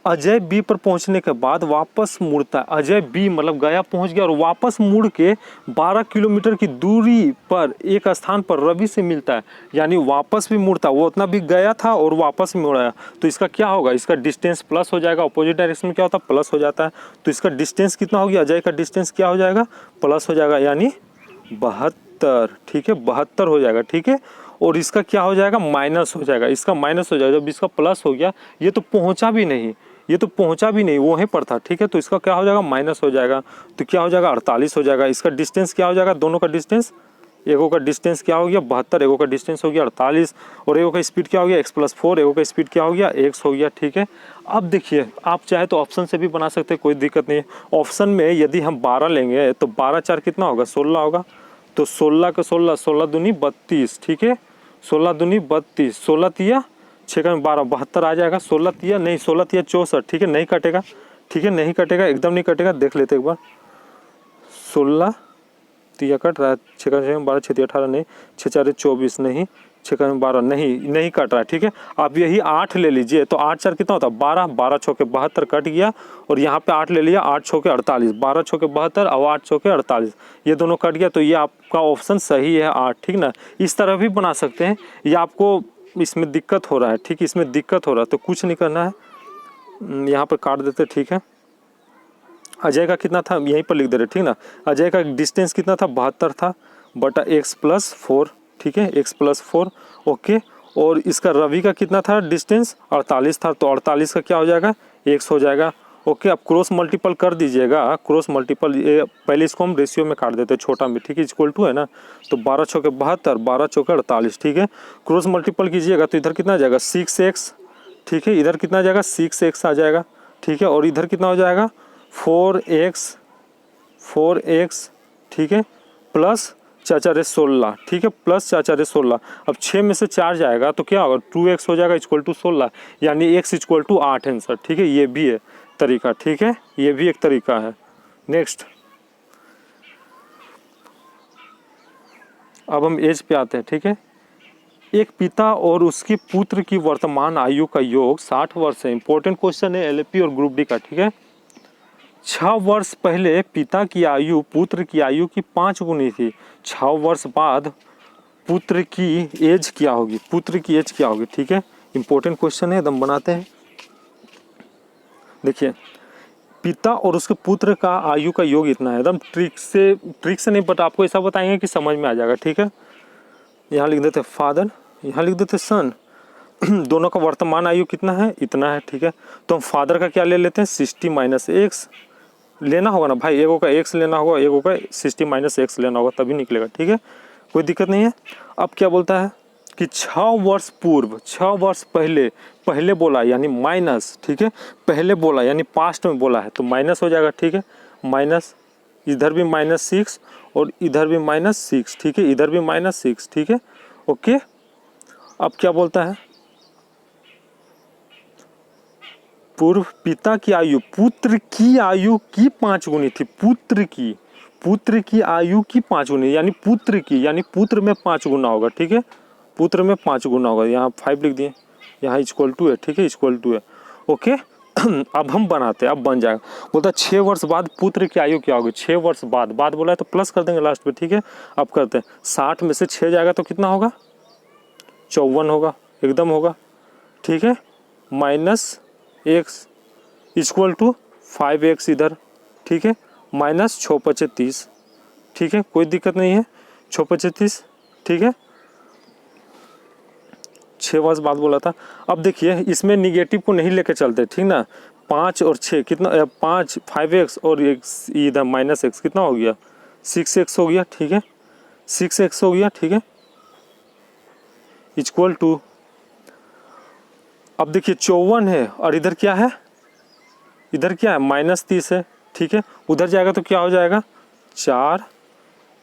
अजय बी पर पहुंचने के बाद वापस मुड़ता है। अजय बी मतलब गया पहुंच गया, और वापस मुड़ के 12 किलोमीटर की दूरी पर एक स्थान पर रवि से मिलता है, यानी वापस भी मुड़ता है। वो उतना भी गया था और वापस मुड़ा, तो इसका क्या होगा, इसका डिस्टेंस प्लस हो जाएगा। अपोजिट डायरेक्शन में क्या होता है, प्लस हो जाता है, तो इसका डिस्टेंस कितना हो गया, अजय का डिस्टेंस क्या हो जाएगा, प्लस हो जाएगा, यानी 72। ठीक है, 72 हो जाएगा। ठीक है, और इसका क्या हो जाएगा, माइनस हो जाएगा, इसका माइनस हो जाएगा। जब इसका प्लस हो गया, ये तो पहुंचा भी नहीं, वो वहीं पर था। ठीक है, तो इसका क्या हो जाएगा, माइनस हो जाएगा, तो क्या हो जाएगा, 48 हो जाएगा। इसका डिस्टेंस क्या हो जाएगा, दोनों का डिस्टेंस, एगो का डिस्टेंस क्या हो गया 72, एगो का डिस्टेंस हो गया 48, और एगो का स्पीड क्या हो गया x + 4, एगो का स्पीड क्या हो गया x हो गया। ठीक है, अब देखिए, आप चाहे तो ऑप्शन से भी बना सकते हैं, कोई दिक्कत नहीं है। ऑप्शन में यदि हम 12 लेंगे तो 12 4 कितना होगा, 16 होगा, तो 16 का 16, 16 दूनी 32। ठीक है, 16 दूनी 32, 16 तिया 6 का 12, 72 आ जाएगा। 16 तिया नहीं, 16 तिया 64। ठीक है, नहीं कटेगा। ठीक है, नहीं कटेगा, एकदम नहीं कटेगा, देख लेते एक बार। 16 तिया कट रहा है, 6 का 12, 6 तिया 18 नहीं, 6 4 24 नहीं, 6 का 12 नहीं कट रहा है। ठीक है, आप यही 8 ले लीजिए, तो 8 4 कितना होता है, 12, 12 6 के 72 कट गया, और यहाँ पे 8 ले लिया, 8 6 के 48, 12 6 के 72 और 8 6 के 48, ये दोनों कट गया, तो ये आपका ऑप्शन सही है 8। ठीक ना, इस तरह भी बना सकते हैं। ये आपको इसमें दिक्कत हो रहा है, ठीक, इसमें दिक्कत हो रहा है तो कुछ नहीं करना है, यहाँ पर काट देते। ठीक है, अजय का कितना था यहीं पर लिख दे रहे, ठीक ना। अजय का डिस्टेंस कितना था 72 था बटा x+4, ठीक है, x+4, ओके। और इसका रवि का कितना था डिस्टेंस 48 था, तो 48 का क्या हो जाएगा x हो जाएगा, ओके। अब क्रॉस मल्टीपल कर दीजिएगा, क्रॉस मल्टीपल, ये पहले इसको हम रेशियो में काट देते हैं छोटा में, ठीक है, इक्वल टू है ना, तो 12 चौके 72, 12 चौके 48, ठीक है। क्रॉस मल्टीपल कीजिएगा तो इधर कितना आ जाएगा 6x, ठीक है, इधर कितना आ जाएगा 6x आ जाएगा, ठीक है, और इधर कितना हो जाएगा 4x, ठीक है, प्लस 4×16, ठीक है, प्लस 4×16। अब 6 में से 4 जाएगा तो क्या होगा 2x हो जाएगा इक्वल टू 16, यानी x इक्वल टू 8 आंसर, ठीक है। ये भी है तरीका, ठीक है, ये भी एक तरीका है। नेक्स्ट, अब हम एज पे आते हैं, ठीक है। एक पिता और उसके पुत्र की वर्तमान आयु का योग 60 वर्ष है। इंपॉर्टेंट क्वेश्चन है एलएपी और ग्रुप डी का, ठीक है। 6 वर्ष पहले पिता की आयु पुत्र की आयु की 5 गुनी थी। 6 वर्ष बाद पुत्र की एज क्या होगी, पुत्र की एज क्या होगी, ठीक है। इंपॉर्टेंट क्वेश्चन है, एकदम बनाते हैं। देखिए, पिता और उसके पुत्र का आयु का योग इतना है, एकदम ट्रिक से नहीं, बट आपको ऐसा बताएंगे कि समझ में आ जाएगा, ठीक है। यहाँ लिख देते फादर, यहाँ लिख देते सन। दोनों का वर्तमान आयु कितना है, इतना है, ठीक है। तो हम फादर का क्या ले लेते हैं 60 - x लेना होगा ना भाई, एगो का x लेना होगा, एगो का 60 - x लेना होगा, तभी निकलेगा, ठीक है, कोई दिक्कत नहीं है। अब क्या बोलता है कि 6 वर्ष पूर्व, 6 वर्ष पहले, पहले बोला यानी माइनस, ठीक है, पहले बोला यानी पास्ट में बोला है तो माइनस हो जाएगा, ठीक है, माइनस, इधर भी -6 और इधर भी -6, ठीक है, इधर भी -6, ठीक है, ओके। अब क्या बोलता है, पूर्व पिता की आयु पुत्र की आयु की 5 गुनी थी, पुत्र की आयु की 5 गुनी, यानी पुत्र की, यानी पुत्र में 5 गुना होगा, ठीक है, पुत्र में 5 गुना होगा। यहाँ 5 लिख दिए, यहाँ इक्वल टू है, ठीक है, इक्वल टू है, ओके। अब हम बनाते हैं, अब बन जाएगा। बोलता 6 वर्ष बाद पुत्र की आयु क्या होगी, 6 वर्ष बाद बोला है तो प्लस कर देंगे लास्ट में, ठीक है। अब करते हैं, 60 में से 6 जाएगा तो कितना होगा 54 होगा, एकदम होगा, ठीक है, -x इक्वल टू 5x इधर, ठीक है, -6×5 = 30, ठीक है, कोई दिक्कत नहीं है, 6×5 = 30, ठीक है। 6 वर्ष बाद बोला था। अब देखिए इसमें निगेटिव को नहीं लेके चलते, ठीक ना। 5 और 6 कितना, 5 5x और इधर -x कितना हो गया 6x हो गया, ठीक है, 6x हो गया, ठीक है, इक्वल टू, अब देखिए 54 है और इधर क्या है, इधर क्या है -30 है, ठीक है, उधर जाएगा तो क्या हो जाएगा 4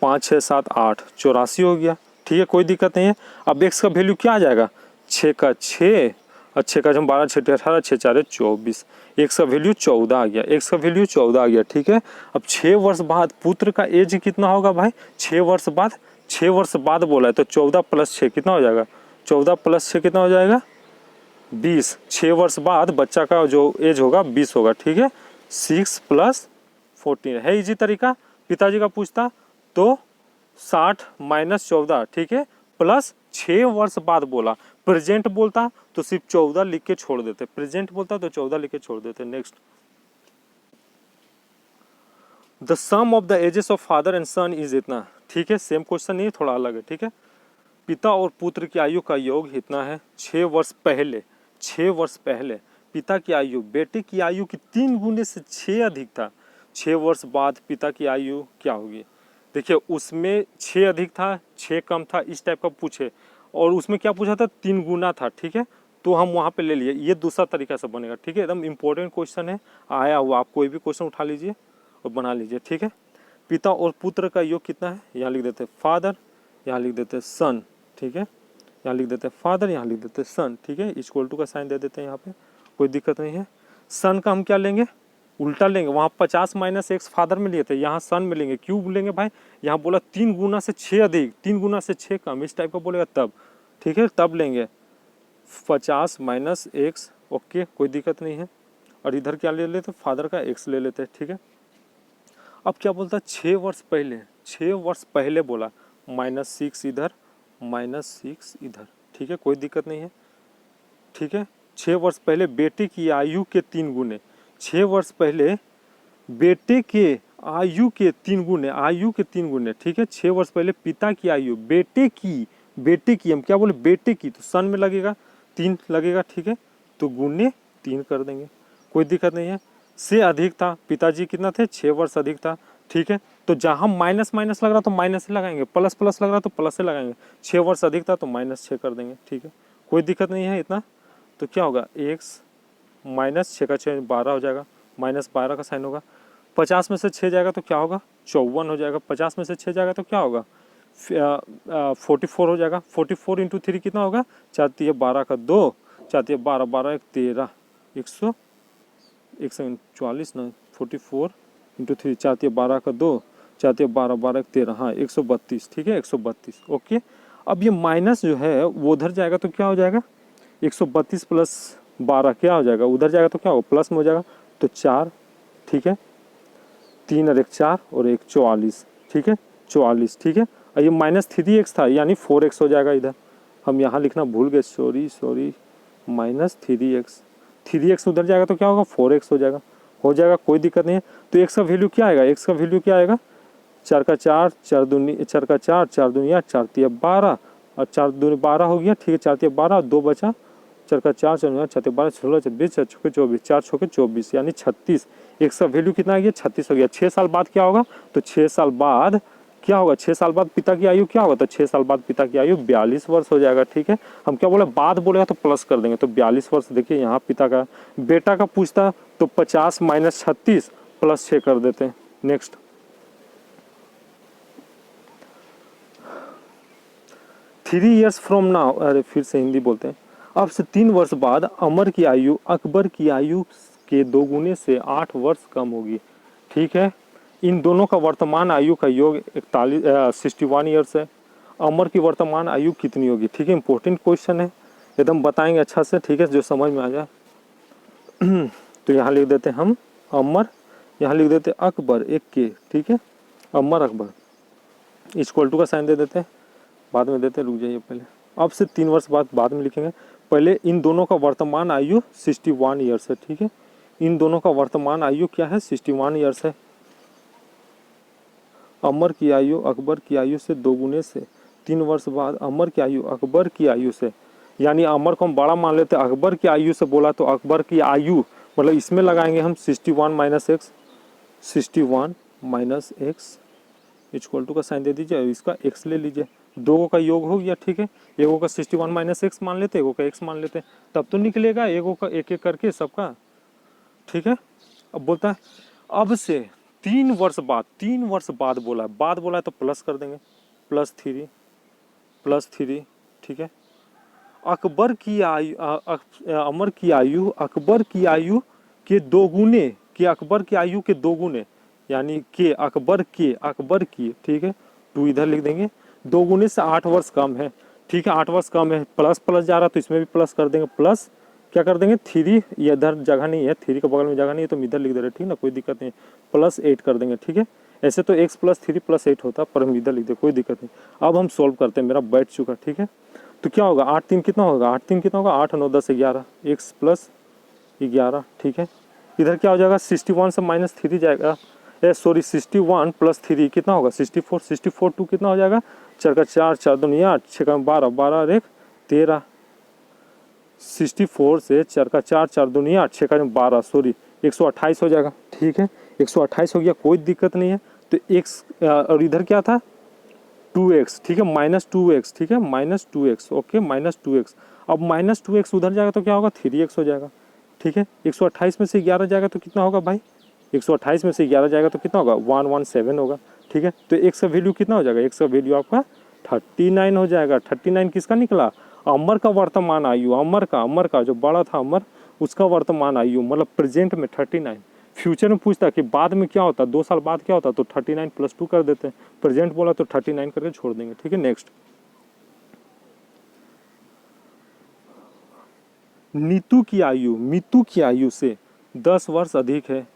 5 6 7 8 84 हो गया, ठीक है, कोई दिक्कत नहीं है। अब x का वैल्यू क्या आ जाएगा 6 का 6 और 6 का 12 6 18 6 4 24, x का वैल्यू 14 आ गया, x का वैल्यू 14 आ गया, ठीक है। अब 6 वर्ष बाद पुत्र का एज कितना होगा भाई, 6 वर्ष बाद, 6 वर्ष बाद बोला है तो 14 + 6 कितना हो जाएगा, 14 + 6 कितना हो जाएगा 20। 6 वर्ष बाद बच्चा का जो एज होगा 20 होगा, ठीक है। 6 + 14 है इजी तरीका, पिताजी का पूछता तो 60 - 14, ठीक है, प्लस 6 वर्ष बाद बोला, प्रेजेंट बोलता तो सिर्फ 14 लिख के छोड़ देते, प्रेजेंट बोलता तो 14 लिख के छोड़ देते। Next, the sum of the ages of father and son is इतना, ठीक है, सेम क्वेश्चन नहीं है, थोड़ा अलग है, ठीक है। पिता और पुत्र की आयु का योग इतना है। 6 वर्ष पहले, 6 वर्ष पहले पिता की आयु बेटे की आयु की 3 गुने से 6 अधिक था। 6 वर्ष बाद पिता की आयु क्या होगी, देखिए उसमें 6 अधिक था 6 कम था, इस टाइप का पूछे, और उसमें क्या पूछा था 3 गुना था, ठीक है, तो हम वहाँ पे ले लिए, ये दूसरा तरीका से बनेगा, ठीक है, एकदम इंपॉर्टेंट क्वेश्चन है, आया हुआ, आप कोई भी क्वेश्चन उठा लीजिए और बना लीजिए, ठीक है। पिता और पुत्र का योग कितना है, यहाँ लिख देते फादर, यहाँ लिख देते सन, ठीक है, यहाँ लिख देते हैं फादर, यहाँ लिख देते हैं सन, ठीक है, इक्वल टू का साइन दे देते हैं यहाँ पे, कोई दिक्कत नहीं है। सन का हम क्या लेंगे, उल्टा लेंगे, वहाँ 50 - x फादर में लिए थे, यहाँ सन में लेंगे, क्यों लेंगे भाई, यहाँ बोला 3 गुना से 6 अधिक, 3 गुना से 6 कम, इस टाइप का बोलेगा तब, ठीक है, तब लेंगे 50 - x, ओके, कोई दिक्कत नहीं है। और इधर क्या ले लेते, फादर का x ले लेते हैं, ठीक है। अब क्या बोलता है 6 वर्ष पहले, 6 वर्ष पहले बोला -6 इधर, -6 इधर, ठीक है, कोई दिक्कत नहीं है, ठीक है। 6 वर्ष पहले बेटे की आयु के 3 गुने, 6 वर्ष पहले बेटे के आयु के 3 गुने, आयु के 3 गुने, ठीक है। 6 वर्ष पहले पिता की आयु, बेटे की हम क्या बोले, बेटे की, तो सन में लगेगा 3 लगेगा, ठीक है। तो गुने 3 कर देंगे, कोई दिक्कत नहीं है। से अधिक था, पिताजी कितना थे, 6 वर्ष अधिक था, ठीक है। तो जहाँ माइनस माइनस लग रहा तो माइनस से लगाएंगे, प्लस प्लस लग रहा तो प्लस से लगाएंगे। 6 वर्ष अधिक था तो -6 कर देंगे, ठीक है, कोई दिक्कत नहीं है इतना। तो क्या होगा, x माइनस 6 का 6 12 हो जाएगा, -12 का साइन होगा। 50 में से 6 जाएगा तो क्या होगा, 54 हो जाएगा। 50 में से 6 जाएगा तो क्या होगा, 44 हो जाएगा। 44 इंटू 3 कितना होगा, 4 12 का 2, 4 12 12 1 13, 144 ना, 44 इंटू 3, 4 12 का 2, 4 12 12 1 13, हाँ 132, ठीक है 132, ओके। अब ये माइनस जो है वो उधर जाएगा तो क्या हो जाएगा, 132 प्लस 12 क्या हो जाएगा, उधर जाएगा तो क्या होगा, प्लस में हो जाएगा, तो 4, ठीक है। 3 और 1 4 और 1 44, ठीक है 44, ठीक है। और ये -3x था यानी 4x हो जाएगा। इधर हम यहाँ लिखना भूल गए, सॉरी -3x, 3x उधर जाएगा तो क्या होगा, 4x हो जाएगा, कोई दिक्कत नहीं है। तो x का वैल्यू क्या आएगा, x का वैल्यू क्या आएगा, 4 का 4, 4 दूनी 4 का 4, 4 दूनी 8, 4 तिया 12 और 4 दूनी 12 हो गया, ठीक है। 4 तिया 12, 2 बचा, 4 का 4, 4 4 12 16 26, 4 छक्के 24, 4 छक्के 24 यानी 36। x का वैल्यू कितना आ गया, 36 हो गया। 6 साल बाद क्या होगा, तो 6 साल बाद क्या होगा, 6 साल बाद पिता की आयु क्या होगा, तो 6 साल बाद पिता की आयु 42 वर्ष हो जाएगा, ठीक है। हम क्या बोले, बाद बोलेगा तो प्लस कर देंगे, तो 42 वर्ष। देखिए यहाँ पिता का, बेटा का पूछता तो 50 माइनस 36 प्लस 6 कर देते हैं। नेक्स्ट, 3 years फ्रॉम नाउ, अरे फिर से हिंदी बोलते हैं। अब से 3 वर्ष बाद अमर की आयु अकबर की आयु के 2 गुने से 8 वर्ष कम होगी, ठीक है। इन दोनों का वर्तमान आयु का योग 61 ईयर्स है। अमर की वर्तमान आयु कितनी होगी, ठीक है। इंपॉर्टेंट क्वेश्चन है, एकदम बताएंगे अच्छा से, ठीक है, जो समझ में आ जाए। तो यहाँ लिख देते हैं हम अमर, यहाँ लिख देते हैं अकबर, एक के, ठीक है, अमर अकबर इक्वल टू का साइन दे देते हैं, बाद में देते हैं, रुक जाइए पहले। अब से 3 वर्ष बाद में लिखेंगे। पहले इन दोनों का वर्तमान आयु 61 ईयर्स है, ठीक है। इन दोनों का वर्तमान आयु क्या है, 61 ईयर्स है। अमर की आयु अकबर की आयु से 2 गुने से 3 वर्ष बाद अमर की आयु अकबर की आयु से, यानी अमर को हम बड़ा मान लेते हैं, अकबर की आयु से बोला तो अकबर की आयु मतलब इसमें लगाएंगे हम 61 minus x, 61 minus x equal to का साइन दे दीजिए, इसका एक्स ले लीजिए, दो का योग हो गया, ठीक है। एगो का 61 माइनस एक्स मान लेते, एगो का एक्स मान लेते, तब तो निकलेगा एगो का एक एक करके सबका, ठीक है। अब बोलता है अब से 3 वर्ष बाद, 3 वर्ष बाद बोला है तो प्लस कर देंगे, +3, ठीक है। अकबर की आयु अमर की आयु अकबर की आयु के 2 गुने, कि अकबर की आयु के 2 गुने, यानी के अकबर की, ठीक है। 2 इधर लिख देंगे, 2 गुने से 8 वर्ष कम है, ठीक है। 8 वर्ष कम है, प्लस प्लस जा रहा तो इसमें भी प्लस कर देंगे, प्लस क्या कर देंगे 3, ये इधर जगह नहीं है, 3 के बगल में जगह नहीं है तो हम इधर लिख दे रहे, ठीक ना, कोई दिक्कत नहीं, +8 कर देंगे, ठीक है। ऐसे तो x + 3 + 8 होता, पर हम इधर लिख दे, कोई दिक्कत नहीं। अब हम सोल्व करते हैं, मेरा बैठ चुका, ठीक है। तो क्या होगा, 8 3 कितना होगा, 8 3 कितना होगा, 8 9 10 11, x + 11, ठीक है। इधर क्या हो जाएगा, 61 से -3 जाएगा, सॉरी 61 + 3 कितना होगा, 64, 64 2 कितना हो जाएगा, 4 का 4, 4 2 8, 6 का 12, 12 और 1 13, 64 से 4 का 4, 4 2 8, 6 का 12, सॉरी 128 हो जाएगा, ठीक है। 128 हो गया, कोई दिक्कत नहीं है। तो x और इधर क्या था 2x, ठीक है, -2x, ठीक है, -2x, ओके, -2x। अब -2x उधर जाएगा तो क्या होगा, 3x हो जाएगा, ठीक है। 128 में से 11 जाएगा तो कितना होगा भाई, 128 में से 11 जाएगा तो कितना होगा, 117 होगा, ठीक है। तो x का वैल्यू कितना हो जाएगा, x का वैल्यू आपका 39 हो जाएगा। 39 किसका निकला, अमर का वर्तमान आयु, अमर का जो बड़ा था अमर, उसका वर्तमान आयु मतलब प्रेजेंट में 39। फ्यूचर में पूछता कि बाद में क्या होता, 2 साल बाद क्या होता, तो 39 + 2 कर देते हैं। प्रेजेंट बोला तो 39 करके छोड़ देंगे, ठीक है। नेक्स्ट, मीतू की आयु से 10 वर्ष अधिक है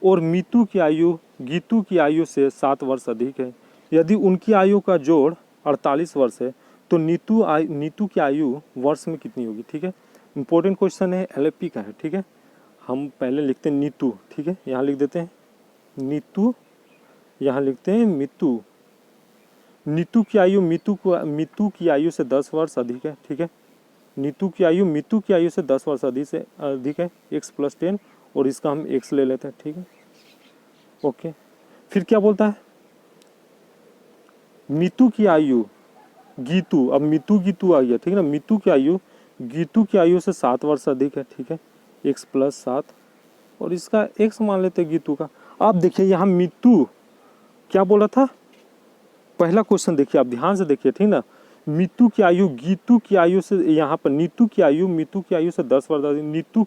और मीतू की आयु गीतू की आयु से 7 वर्ष अधिक है। यदि उनकी आयु का जोड़ 48 वर्ष है तो नीतू की आयु वर्ष में कितनी होगी, ठीक है। इंपॉर्टेंट क्वेश्चन है, LFP का है, ठीक है। हम पहले लिखते हैं नीतू, ठीक है, यहाँ लिख देते हैं नीतू, यहाँ लिखते हैं मितू। नीतू की आयु मितू की आयु से 10 वर्ष अधिक है, ठीक है। मितू की आयु से 10 वर्ष अधिक है, x + 10, और इसका हम x ले लेते हैं, ठीक है। ओके, फिर क्या बोलता है, मितू की आयु गीतू, अब मितू गीतू आ गया, ठीक है ना। मितू की आयु गीतू की आयु से 7 वर्ष अधिक है, ठीक है, x + 7, और इसका x मान लेते हैं गीतू का। आप देखिए यहाँ मितू क्या बोला था, पहला क्वेश्चन देखिए, आप ध्यान से देखिए, ठीक ना। मितू की आयु गीतू की आयु से, यहाँ पर मितू की आयु से 10 वर्ष अधिक, मितू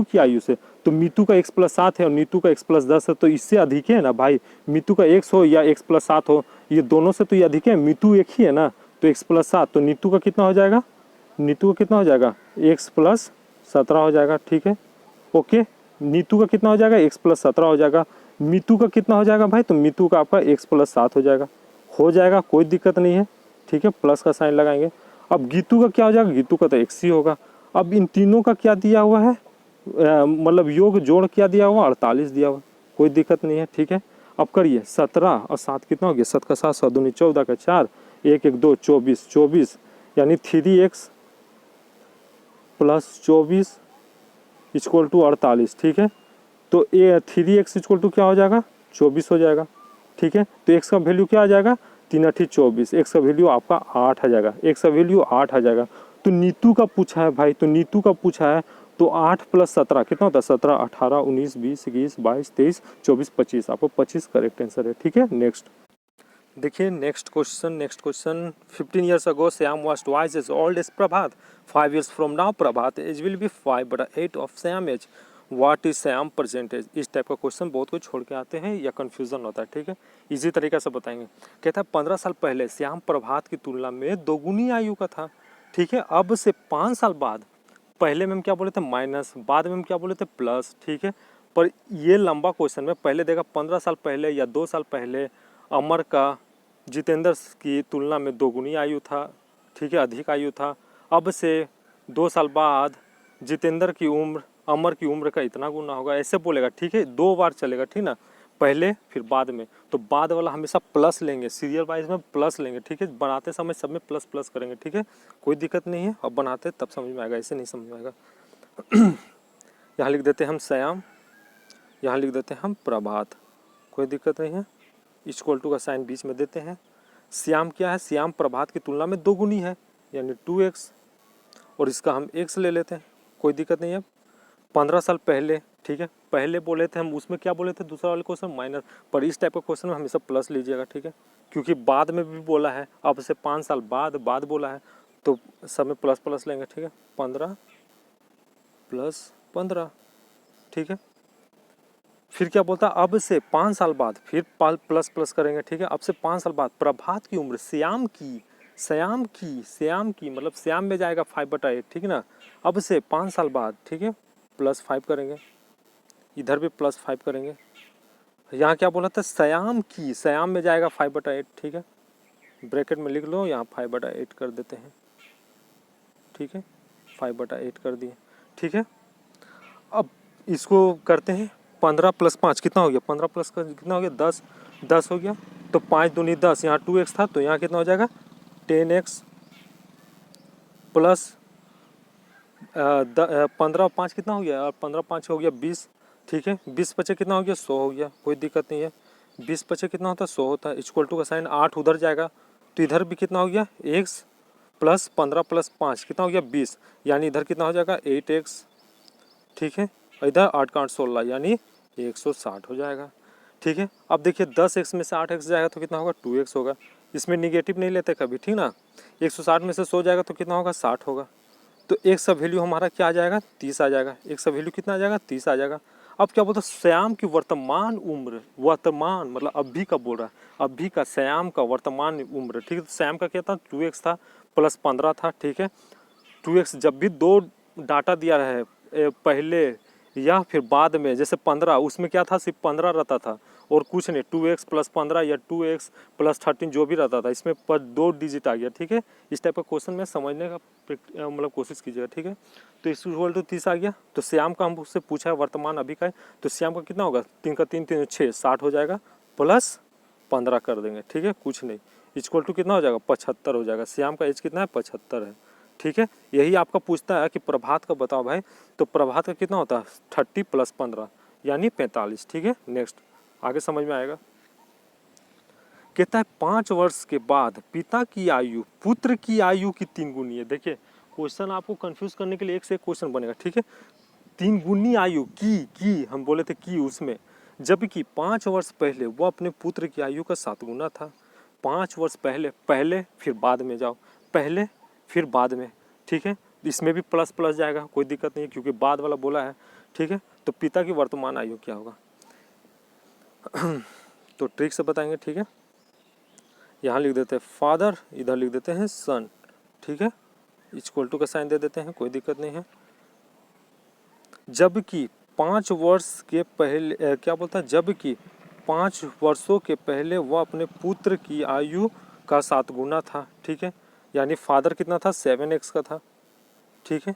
की आयु से, तो मितू का x + 7 है और नीतू का x + 10 है, तो इससे अधिक है ना भाई। मितू का x हो या x + 7 हो, ये दोनों से तो ये अधिक है, मितू एक ही है ना, तो x + 7, तो नीतू का कितना हो जाएगा, नीतू का कितना हो जाएगा, x + 17 हो जाएगा, ठीक है। ओके, नीतू का कितना हो जाएगा, x + 17 हो जाएगा। मितू का कितना हो जाएगा भाई, तो मितू का आपका x + 7 हो जाएगा, कोई दिक्कत नहीं है, ठीक है, प्लस का साइन लगाएंगे। अब गीतू का क्या हो जाएगा, गीतू का तो x ही होगा। अब इन तीनों का क्या दिया हुआ है, मतलब योग जोड़ क्या दिया हुआ, 48 दिया हुआ, कोई दिक्कत नहीं है, ठीक है। अब करिए 17 और 7 कितना हो गया, 7 का 7, 7 दूनी 14 का 4, 1 1 2 24, यानी 3x + 24 = 48, ठीक है। तो ये 3x = क्या हो जाएगा, 24 हो जाएगा, ठीक है। तो x का वैल्यू क्या आ जाएगा, 3 8 24, x का वैल्यू आपका 8 आ जाएगा, x का वैल्यू 8 आ जाएगा। तो नीतू का पूछा है भाई, तो नीतू का पूछा है, तो 8 + 17 कितना होता है, 17 18 19 20 21 22 23 24 25, आपको 25 करेक्ट आंसर है, ठीक है। नेक्स्ट देखिए, next question 15 years ago Syam was twice as old as Prabhat. 5 years from now Prabhat age will be 5/8 of Syam age. What is Syam percentage? इस टाइप का क्वेश्चन बहुत कुछ छोड़ के आते हैं या कंफ्यूजन होता है, ठीक है। इजी तरीका से बताएंगे। कहता है 15 साल पहले श्याम प्रभात की तुलना में दोगुनी आयु का था, ठीक है। अब से 5 साल बाद, पहले में हम क्या बोले थे माइनस, बाद में हम क्या बोले थे प्लस, ठीक है। पर ये लंबा क्वेश्चन में पहले देगा 15 साल पहले या 2 साल पहले अमर का जितेंद्र की तुलना में दोगुनी आयु था, ठीक है, अधिक आयु था। अब से 2 साल बाद जितेंद्र की उम्र अमर की उम्र का इतना गुना होगा, ऐसे बोलेगा, ठीक है। 2 बार चलेगा, ठीक ना, पहले फिर बाद में। तो बाद वाला हमेशा प्लस लेंगे, सीरियल वाइज में प्लस लेंगे, ठीक है। बनाते समय सब में प्लस प्लस करेंगे, ठीक है, कोई दिक्कत नहीं है। अब बनाते तब समझ में आएगा, ऐसे नहीं समझ में आएगा। यहाँ लिख देते हैं हम श्याम, यहाँ लिख देते हैं हम प्रभात, कोई दिक्कत नहीं है। = का साइन बीच में देते हैं। श्याम क्या है, श्याम प्रभात की तुलना में दोगुनी है, यानी 2x, और इसका हम x ले लेते हैं, कोई दिक्कत नहीं है। 15 साल पहले, ठीक है, पहले बोले थे हम, उसमें क्या बोले थे, दूसरा वाले क्वेश्चन माइनस, पर इस टाइप का क्वेश्चन में हमेशा प्लस लीजिएगा, ठीक है, क्योंकि बाद में भी बोला है, अब से 5 साल बाद बोला है, तो सब में प्लस प्लस लेंगे, ठीक है। 15 + 15, ठीक है। फिर क्या बोलता है, अब से 5 साल बाद फिर प्लस प्लस करेंगे, ठीक है। अब से 5 साल बाद प्रभात की उम्र श्याम की मतलब श्याम में जाएगा 5/8, ठीक है ना। अब से 5 साल बाद, ठीक है, +5 करेंगे, इधर भी +5 करेंगे। यहाँ क्या बोला था, श्याम में जाएगा 5/8, ठीक है, ब्रैकेट में लिख लो, यहाँ 5/8 कर देते हैं, ठीक है, 5/8 कर दिए, ठीक है। अब इसको करते हैं, 15 + 5 कितना हो गया, 15 प्लस का कितना हो गया, 10 हो गया। तो 5 दूनी 10, यहाँ 2x था, तो यहाँ कितना हो जाएगा, 10x प्लस 15 5 कितना हो गया, और 15 5 हो गया 20, ठीक है। 20 बचे कितना हो गया, 100 हो गया, कोई दिक्कत नहीं है। 20 बचे कितना होता है, 100 होता है। = का साइन 8 उधर जाएगा, तो इधर भी कितना हो गया, x + 15 + 5 कितना हो गया, 20, यानी इधर कितना हो जाएगा, 8x, ठीक है। इधर 8 का 8 16, यानी 160 हो जाएगा, ठीक है। अब देखिए 10x में से 8x जाएगा तो कितना होगा, 2x होगा। इसमें निगेटिव नहीं लेते कभी, ठीक ना। 160 में से 100 जाएगा तो कितना होगा, 60 होगा। तो x का वैल्यू हमारा क्या आ जाएगा, 30 आ जाएगा। x का वैल्यू कितना आ जाएगा, 30 आ जाएगा। अब क्या बोलता है, श्याम की वर्तमान उम्र, वर्तमान मतलब अभी का बोल रहा है, अभी का श्याम का वर्तमान उम्र, ठीक है। श्याम का क्या था, 2x था + 15 था, ठीक है। 2x जब भी 2 डाटा दिया है, पहले या फिर बाद में, जैसे 15 उसमें क्या था, सिर्फ 15 रहता था, और कुछ नहीं, 2x प्लस 15 या 2x प्लस 13 जो भी रहता था, इसमें पर 2 डिजिट आ गया, ठीक है। इस टाइप का क्वेश्चन में समझने का मतलब कोशिश कीजिएगा, ठीक है। तो इस इक्वल टू 30 आ गया। तो श्याम का हम उससे पूछा है वर्तमान अभी का है, तो श्याम का कितना होगा, 3 का 3 3 6 60 हो जाएगा, प्लस 15 कर देंगे, ठीक है, कुछ नहीं। इक्वल टू कितना हो जाएगा, 75 हो जाएगा। श्याम का एज कितना है, 75 है, ठीक है। यही आपका पूछता है कि प्रभात का बताओ भाई, तो प्रभात का कितना होता है, 30 प्लस 15 यानी 45, ठीक है। नेक्स्ट आगे समझ में आएगा। कहता है 5 वर्ष के बाद पिता की आयु पुत्र की आयु की 3 गुनी है। देखिए क्वेश्चन आपको कंफ्यूज करने के लिए एक से एक क्वेश्चन बनेगा, ठीक है। 3 गुनी आयु की हम बोले थे की उसमें, जबकि 5 वर्ष पहले वो अपने पुत्र की आयु का 7 गुना था। 5 वर्ष पहले, पहले फिर बाद में जाओ, पहले फिर बाद में, ठीक है। इसमें भी प्लस प्लस जाएगा, कोई दिक्कत नहीं है क्योंकि बाद वाला बोला है, ठीक है। तो पिता की वर्तमान आयु क्या होगा तो ट्रिक से बताएंगे, ठीक है। यहाँ लिख देते हैं फादर, इधर लिख देते हैं सन, ठीक है। इक्वल टू का साइन दे देते हैं, कोई दिक्कत नहीं है। जबकि 5 वर्ष के पहले क्या बोलता है, जबकि 5 वर्षों के पहले वह अपने पुत्र की आयु का 7 गुना था, ठीक है। यानी फादर कितना था, 7x का था, ठीक है।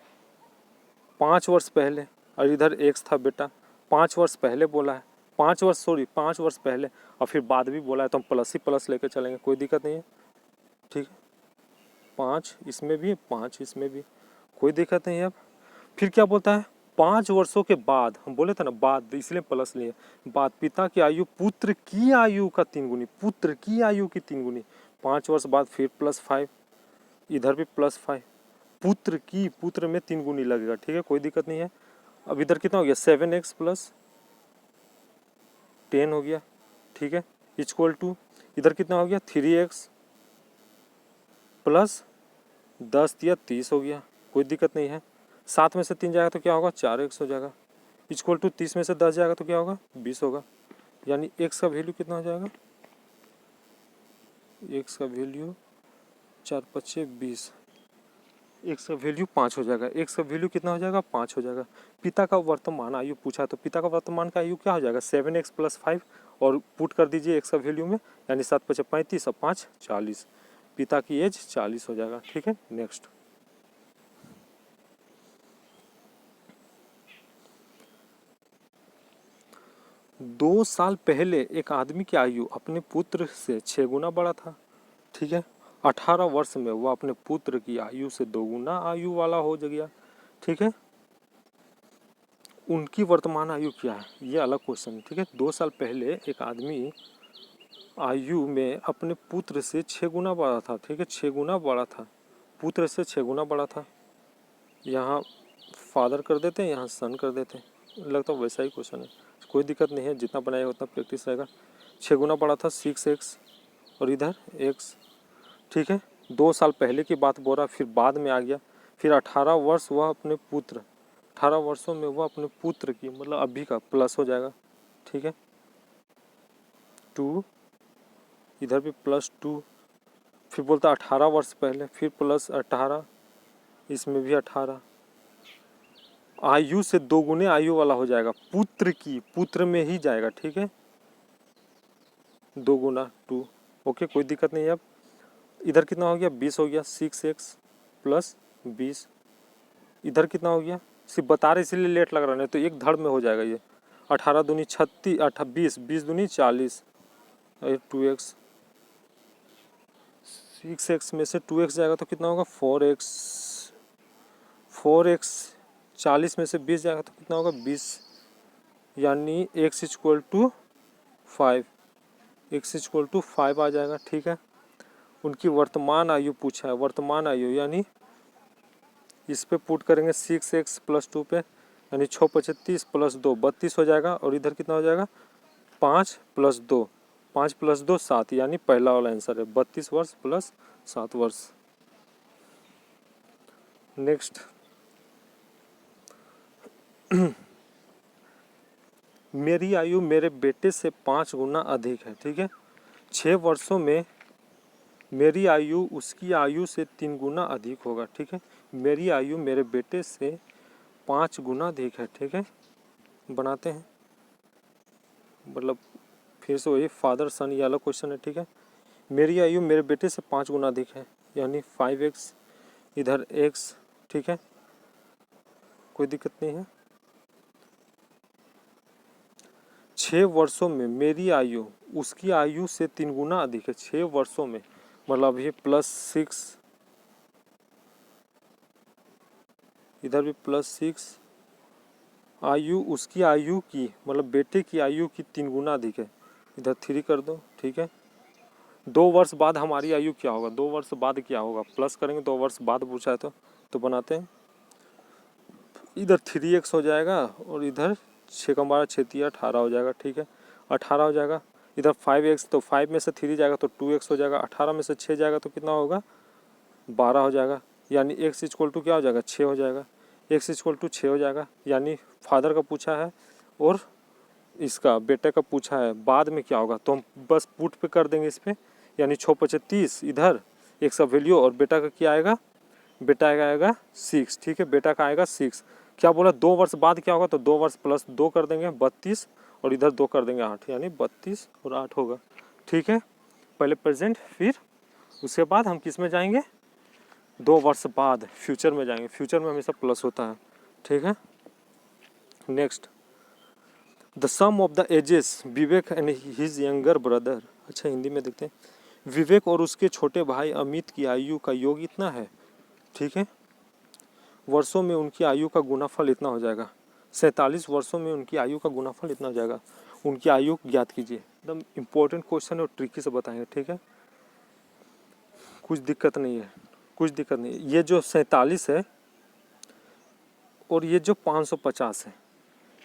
5 वर्ष पहले, और इधर x था बेटा, 5 वर्ष पहले बोला है, 5 वर्ष पहले, और फिर बाद भी बोला है, तो हम प्लस ही प्लस लेकर चलेंगे, कोई दिक्कत नहीं है, ठीक है। 5 इसमें भी, 5 इसमें भी, कोई दिक्कत नहीं है। अब फिर क्या बोलता है, 5 वर्षों के बाद, हम बोले थे ना बाद, इसलिए प्लस लिए, बाद पिता की आयु पुत्र की आयु का 3 गुनी, पुत्र की आयु की 3 गुनी। 5 वर्ष बाद फिर प्लस 5, इधर भी प्लस 5, पुत्र की, पुत्र में 3 गुनी लगेगा, ठीक है, कोई दिक्कत नहीं है। अब इधर कितना हो गया, 7x प्लस 10 हो गया, ठीक है। इक्वल टू इधर कितना हो गया, 3x प्लस 10 या 30 हो गया, कोई दिक्कत नहीं है। 7 में से 3 जाएगा तो क्या होगा, 4x हो जाएगा। इक्वल टू 30 में से 10 जाएगा तो क्या होगा, 20 होगा। यानी x का वैल्यू कितना हो जाएगा, x का वैल्यू 4 5 20, x का वैल्यू 5 हो जाएगा, x का वैल्यू कितना हो जाएगा, 5 हो जाएगा। पिता का वर्तमान आयु पूछा, तो पिता का वर्तमान का आयु क्या हो जाएगा, 7x प्लस 5, और पुट कर दीजिए x का वैल्यू में, यानी 7 5 35 और 5 40, पिता की एज 40 हो जाएगा, ठीक है। नेक्स्ट 2 साल पहले एक आदमी की आयु अपने पुत्र से 6 गुना बड़ा था, ठीक है। 18 वर्ष में वह अपने पुत्र की आयु से 2 गुना आयु वाला हो गया, ठीक है। उनकी वर्तमान आयु क्या है, ये अलग क्वेश्चन है, ठीक है। 2 साल पहले एक आदमी आयु में अपने पुत्र से 6 गुना बड़ा था, ठीक है, 6 गुना बड़ा था, पुत्र से 6 गुना बड़ा था। यहाँ फादर कर देते हैं, यहाँ सन कर देते हैं, लगता है वैसा ही क्वेश्चन है, कोई दिक्कत नहीं है, जितना बनाएगा उतना प्रैक्टिस रहेगा। 6 गुना बड़ा था 6x, और इधर x, ठीक है। 2 साल पहले की बात बोल रहा, फिर बाद में आ गया, फिर 18 वर्ष वह अपने पुत्र, 18 वर्षों में वह अपने पुत्र की, मतलब अभी का प्लस हो जाएगा, ठीक है। 2, इधर भी प्लस 2, फिर बोलता 18 वर्ष पहले, फिर प्लस 18, इसमें भी 18, आयु से 2 गुने आयु वाला हो जाएगा, पुत्र की, पुत्र में ही जाएगा, ठीक है, 2 गुना 2, ओके, कोई दिक्कत नहीं है। अब इधर कितना हो गया, 20 हो गया, 6x प्लस 20, इधर कितना हो गया, सिर्फ बता रहे इसलिए लेट लग रहा है, तो एक धड़ में हो जाएगा ये, 18 दूनी 36, 20, 20 दूनी 40, 2x, 6x में से 2x जाएगा तो कितना होगा, 4x, 4x, 40 में से 20 जाएगा तो कितना होगा, 20, यानी x equal to 5, x equal to 5 आ जाएगा, ठीक है। उनकी वर्तमान आयु पूछा है, वर्तमान आयु यानी इस पे पुट करेंगे 6x प्लस 2 पे, यानी 6 25 प्लस 2 32 हो जाएगा, और इधर कितना हो जाएगा, 5 प्लस 2, 5 प्लस 2 7, यानी पहला वाला आंसर है 32 वर्ष प्लस 7 वर्ष। नेक्स्ट मेरी आयु मेरे बेटे से 5 गुना अधिक है, ठीक है। 6 वर्षों में मेरी आयु उसकी आयु से 3 गुना अधिक होगा, ठीक है। मेरी आयु मेरे बेटे से 5 गुना अधिक है, ठीक है। बनाते हैं, मतलब फिर से वही फादर सन ये वाला क्वेश्चन है, ठीक है। मेरी आयु मेरे बेटे से 5 गुना अधिक है, यानी 5x, इधर x, ठीक है, कोई दिक्कत नहीं है। 6 वर्षों में मेरी आयु उसकी आयु से 3 गुना अधिक है। 6 वर्षों में मतलब ये +6, इधर भी +6, आयु उसकी आयु की मतलब बेटे की आयु की 3 गुना अधिक है, इधर 3 कर दो, ठीक है। 2 वर्ष बाद हमारी आयु क्या होगा, 2 वर्ष बाद क्या होगा, प्लस करेंगे, 2 वर्ष बाद पूछा है तो बनाते हैं। इधर 3x हो जाएगा और इधर 6 का 12 6 3 18 हो जाएगा, ठीक है, 18 हो जाएगा। इधर 5x, तो 5 में से 3 जाएगा तो 2x हो जाएगा, 18 में से 6 जाएगा तो कितना होगा, 12 हो जाएगा, यानी x इक्वल टू क्या हो जाएगा, 6 हो जाएगा, x इक्वल टू 6 हो जाएगा। यानी फादर का पूछा है और इसका बेटे का पूछा है, बाद में क्या होगा तो हम बस पुट पे कर देंगे इस पर, यानी 6 × 30, इधर x का वैल्यू और बेटा का क्या आएगा, बेटा का आएगा 6, ठीक है, बेटा का आएगा 6। क्या बोला 2 वर्ष बाद क्या होगा, तो 2 वर्ष प्लस 2 कर देंगे 32 और इधर 2 कर देंगे 8, यानी 32 और 8 होगा, ठीक है। पहले प्रेजेंट, फिर उसके बाद हम किस में जाएंगे, 2 वर्ष बाद फ्यूचर में जाएंगे, फ्यूचर में हमेशा प्लस होता है, ठीक है। Next, the sum of the ages Vivek and his younger brother, अच्छा हिंदी में देखते हैं। विवेक और उसके छोटे भाई अमित की आयु का योग इतना है, ठीक है, वर्षों में उनकी आयु का गुनाफल इतना हो जाएगा। 47 वर्षों में उनकी आयु का गुनाफल इतना हो जाएगा। उनकी आयु ज्ञात कीजिए। एकदम इम्पोर्टेंट क्वेश्चन है और ट्रिकी से बताएंगे, ठीक है, कुछ दिक्कत नहीं है, कुछ दिक्कत नहीं है। ये जो 47 है और ये जो 550 है,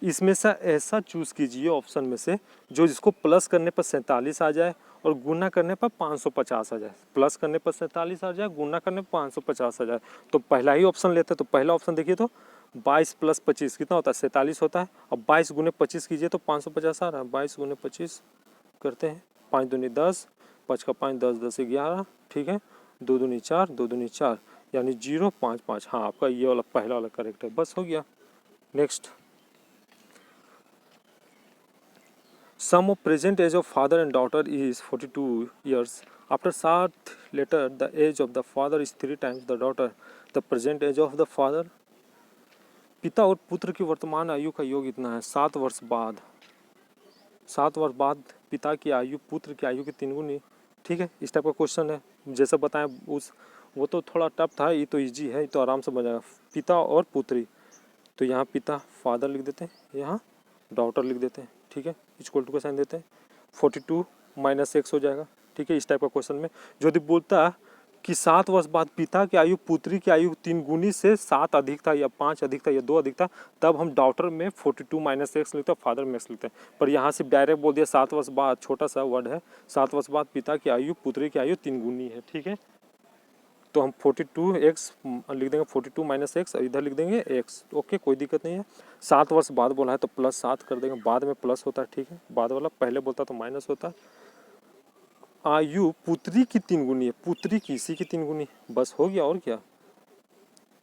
इसमें से ऐसा चूज कीजिए ऑप्शन में से जो जिसको प्लस करने पर 47 आ जाए और गुना करने पर 550 आ जाए। प्लस करने पर 47 आ जाए, गुना करने पर 550 आ जाए। तो पहला ही ऑप्शन लेते हैं, तो पहला ऑप्शन देखिए तो 22 + 25 कितना होता है, 47 होता है। अब 22 × 25 कीजिए तो 550 आ रहा है। 22 × 25 करते हैं, 5 दूनी 10, 5 का 5 10 10 11, ठीक है, 2 दूनी 4, 2 दूनी 4, यानी 0 5 5। हाँ, आपका ये वाला पहला वाला करेक्ट है, बस हो गया। Next, sum of present age of father and daughter is 42 years. After Sath later, the age of the father is 3 times the daughter. The present age of the father, पिता और पुत्र की वर्तमान आयु का योग इतना है। 7 वर्ष बाद, 7 वर्ष बाद पिता की आयु पुत्र की आयु की 3 गुनी, ठीक है। इस टाइप का क्वेश्चन है, जैसा बताएं उस वो तो थोड़ा टफ था, ये तो इजी है, ये तो आराम से बन जाएगा। पिता और पुत्री, तो यहाँ पिता फादर लिख देते हैं, यहाँ डॉटर लिख देते हैं, ठीक है, इक्वल टू का साइन देते हैं। 42 - x हो जाएगा, ठीक है। इस टाइप का क्वेश्चन में यदि बोलता कि 7 वर्ष बाद पिता की आयु पुत्री की आयु 3 गुनी से 7 अधिक था या 5 अधिक था या 2 अधिक था, तब हम डॉटर में 42 - x लिखते हैं, फादर में x लिखते हैं। पर यहाँ से डायरेक्ट बोल दिया 7 वर्ष बाद, छोटा सा वर्ड है, 7 वर्ष बाद पिता की आयु पुत्री की आयु 3 गुनी है, ठीक है। तो हम 42x लिख देंगे, 42 - x, और इधर लिख देंगे x, ओके, कोई दिक्कत नहीं है। 7 वर्ष बाद बोला है तो +7 कर देंगे, बाद में प्लस होता है, ठीक है, बाद वाला पहले बोलता तो माइनस होता। आयु पुत्री की 3 गुनी है, पुत्री की इसी की 3 गुनी, बस हो गया, और क्या।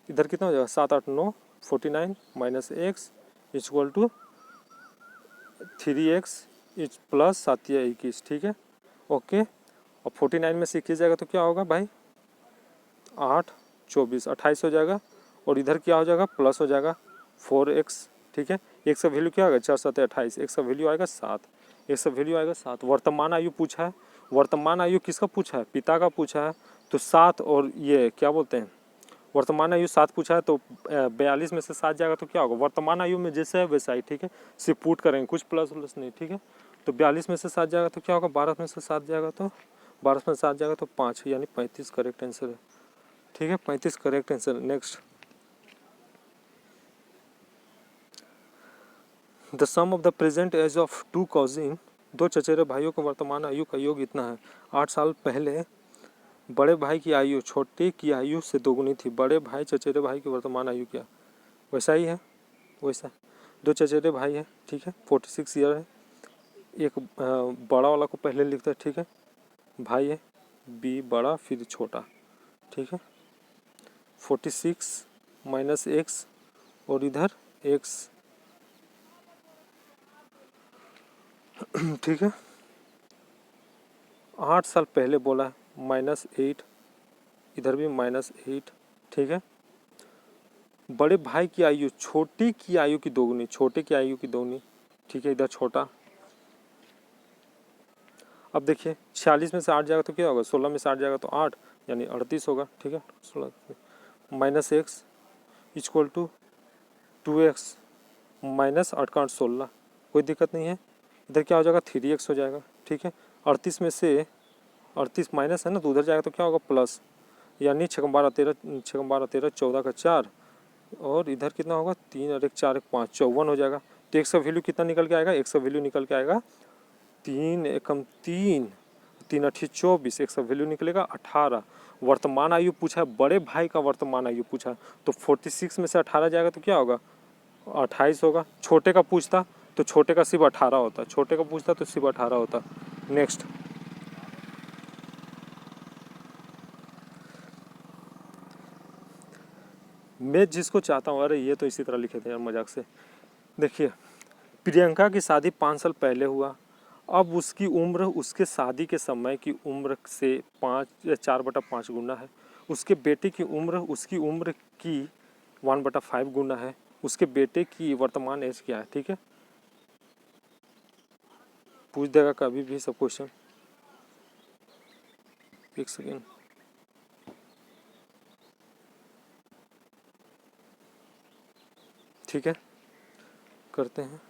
इधर कितना हो जाएगा, 7 8 9, 49 - x इक्वल टू 3x + 7 या 21, ठीक है, ओके। और 49 में से 21 जाएगा तो क्या होगा भाई, 8 24 28 हो जाएगा, और इधर क्या हो जाएगा, प्लस हो जाएगा 4x, ठीक है। x का वैल्यू क्या आएगा, 4 7 28, x का वैल्यू आएगा 7, x का वैल्यू आएगा 7। वर्तमान आयु पूछा है, वर्तमान आयु किसका पूछा है, पिता का पूछा है, तो 7 और ये क्या बोलते हैं, वर्तमान आयु 7 पूछा है, तो 42 में से 7 जाएगा तो क्या होगा, वर्तमान आयु में जैसे है वैसा ही, ठीक है, सिर्फ पुट करेंगे, कुछ प्लस प्लस नहीं, ठीक है। तो 42 में से 7 जाएगा तो क्या होगा, 12 में से 7 जाएगा तो 12 में से 7 जाएगा तो 5, यानी 35 करेक्ट आंसर है, ठीक है, 35 correct answer. Next, the sum of the present age of 2 cousin, 2 चचेरे भाइयों का वर्तमान आयु का योग इतना है। 8 साल पहले बड़े भाई की आयु छोटे की आयु से 2 गुनी थी। बड़े भाई चचेरे भाई की वर्तमान आयु क्या, वैसा ही है, वैसा 2 चचेरे भाई है, ठीक है, 46 ईयर है। एक बड़ा वाला को पहले लिखता है, ठीक है, भाई है, बी बड़ा फिर छोटा, ठीक है, 46 - x और इधर x, ठीक है। 8 साल पहले बोला है, -8, इधर भी -8, ठीक है। बड़े भाई की आयु छोटे की आयु की दोगुनी, छोटे की आयु की दोगुनी, ठीक है, इधर छोटा। अब देखिए 46 में से 8 जाएगा तो क्या होगा, 16 में से 8 जाएगा तो 8, यानी 38 होगा, ठीक है। 16 -x equal to 2x minus 8 का 8 16, कोई दिक्कत नहीं है। इधर क्या हो जाएगा 3x हो जाएगा, ठीक है। 38 में से 38 माइनस है ना, तो उधर जाएगा तो क्या होगा प्लस, यानी 6 12 13, 6 12 13, 14 का 4, और इधर कितना होगा 3 और 1 4 1 5, 54 हो जाएगा। तो x का वैल्यू कितना निकल के आएगा, x का वैल्यू निकल के आएगा 3 एकम 3, 3 8 24, x का वैल्यू निकलेगा 18। वर्तमान आयु पूछा है, बड़े भाई का वर्तमान आयु पूछा है, तो 46 में से 18 जाएगा तो क्या होगा 28 होगा। छोटे का पूछता तो छोटे का सिर्फ 18 होता, छोटे का पूछता तो सिर्फ 18 होता। नेक्स्ट, मैं जिसको चाहता हूँ, अरे ये तो इसी तरह लिखे थे यार मजाक से। देखिए प्रियंका की शादी 5 साल पहले हुआ, अब उसकी उम्र उसके शादी के समय की उम्र से 4/5 गुना है। उसके बेटे की उम्र उसकी उम्र की 1/5 गुना है। उसके बेटे की वर्तमान एज क्या है, ठीक है। पूछ देगा कभी भी सब क्वेश्चन। एक सेकेंड, ठीक है, करते हैं।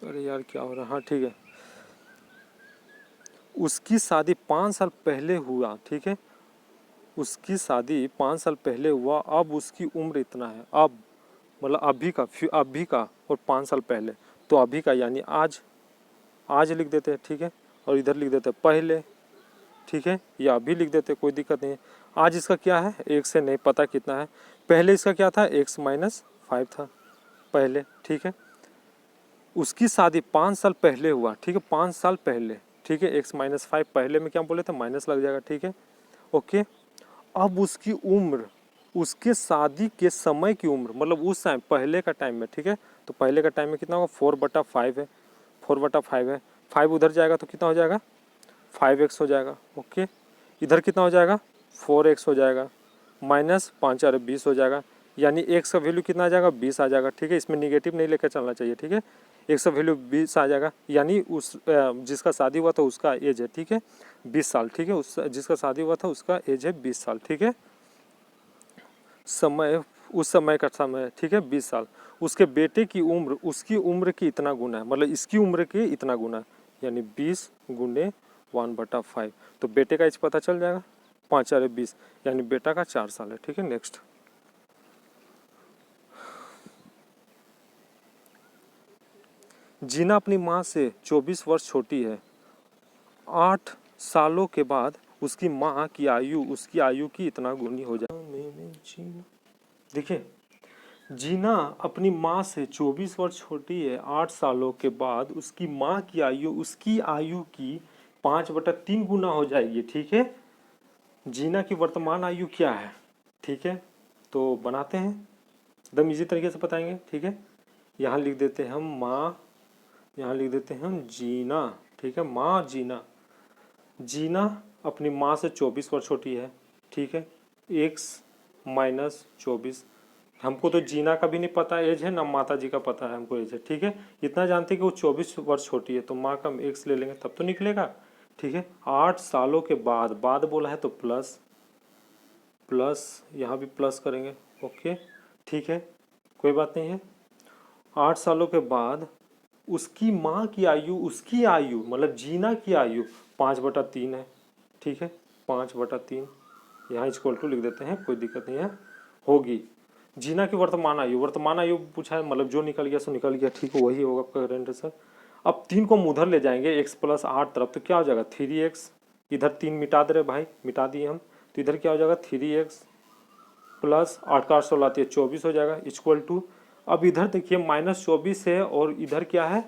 अरे यार क्या हो रहा है, हाँ ठीक है। उसकी शादी 5 साल पहले हुआ, ठीक है। उसकी शादी 5 साल पहले हुआ, अब उसकी उम्र इतना है। अब मतलब अभी का और 5 साल पहले, तो अभी का यानी आज, आज लिख देते हैं, ठीक है। और इधर लिख देते हैं पहले, ठीक है, या अभी लिख देते हैं, कोई दिक्कत नहीं है। आज इसका क्या है, एक से नहीं पता कितना है। पहले इसका क्या था, x - 5 था पहले, ठीक है। उसकी शादी 5 साल पहले हुआ, ठीक है, 5 साल पहले, ठीक है। x - 5 पहले में क्या बोले थे, माइनस लग जाएगा, ठीक है, ओके। अब उसकी उम्र उसके शादी के समय की उम्र, मतलब उस टाइम पहले का टाइम में, ठीक है। तो पहले का टाइम में कितना होगा 4/5 है, 4/5 है। 5 उधर जाएगा तो कितना हो जाएगा 5x हो जाएगा, ओके। इधर कितना हो जाएगा 4x हो जाएगा, -5 4 20 हो जाएगा, यानी x का वैल्यू कितना आ जाएगा 20 आ जाएगा, ठीक है। इसमें निगेटिव नहीं लेकर चलना चाहिए, ठीक है। x का वैल्यू 20 आ जाएगा, यानी उस जिसका शादी हुआ था उसका एज है, ठीक है, 20 साल, ठीक है। उस जिसका शादी हुआ था उसका एज है 20 साल, ठीक है। समय, उस समय का समय, ठीक है, 20 साल। उसके बेटे की उम्र उसकी उम्र की इतना गुना है, मतलब इसकी उम्र के इतना गुना है, यानी 20 गुने 1/5। तो बेटे का एज पता चल जाएगा, 5 4 20, यानी बेटा का 4 साल है, ठीक है। नेक्स्ट, जीना अपनी माँ से 24 वर्ष छोटी है। 8 सालों के बाद उसकी माँ की आयु उसकी आयु की इतना गुनी हो जाए। देखिए जीना अपनी माँ से 24 वर्ष छोटी है, 8 सालों के बाद उसकी माँ की आयु उसकी आयु की 5/3 गुना हो जाएगी, ठीक है। जीना की वर्तमान आयु क्या है, ठीक है। तो बनाते हैं, एकदम इजी तरीके से बताएंगे, ठीक है। यहाँ लिख देते हैं हम माँ, यहाँ लिख देते हैं हम जीना, ठीक है। माँ जीना, जीना अपनी माँ से 24 वर्ष छोटी है, ठीक है। x - 24, हमको तो जीना का भी नहीं पता एज है, ना माता जी का पता है हमको एज है, ठीक है। इतना जानते हैं कि वो 24 वर्ष छोटी है, तो माँ का हम x ले लेंगे तब तो निकलेगा, ठीक है। 8 सालों के बाद बोला है तो प्लस प्लस, यहाँ भी प्लस करेंगे, ओके, ठीक है, कोई बात नहीं है। 8 सालों के बाद उसकी माँ की आयु उसकी आयु मतलब जीना की आयु 5/3 है, ठीक है, 5/3, यहाँ इक्वल टू लिख देते हैं, कोई दिक्कत नहीं है, होगी। जीना की वर्तमान आयु पूछा है, मतलब जो निकल गया सो निकल गया, ठीक है, वही होगा आपका करेंट आंसर। अब 3 को हम उधर ले जाएंगे x + 8 तरफ, तो क्या हो जाएगा 3x, इधर 3 मिटा दे रहे भाई, मिटा दिए हम, तो इधर क्या हो जाएगा 3x + 8 का 8 16 24 हो जाएगा, इक्वल टू। अब इधर देखिए -24 है और इधर क्या है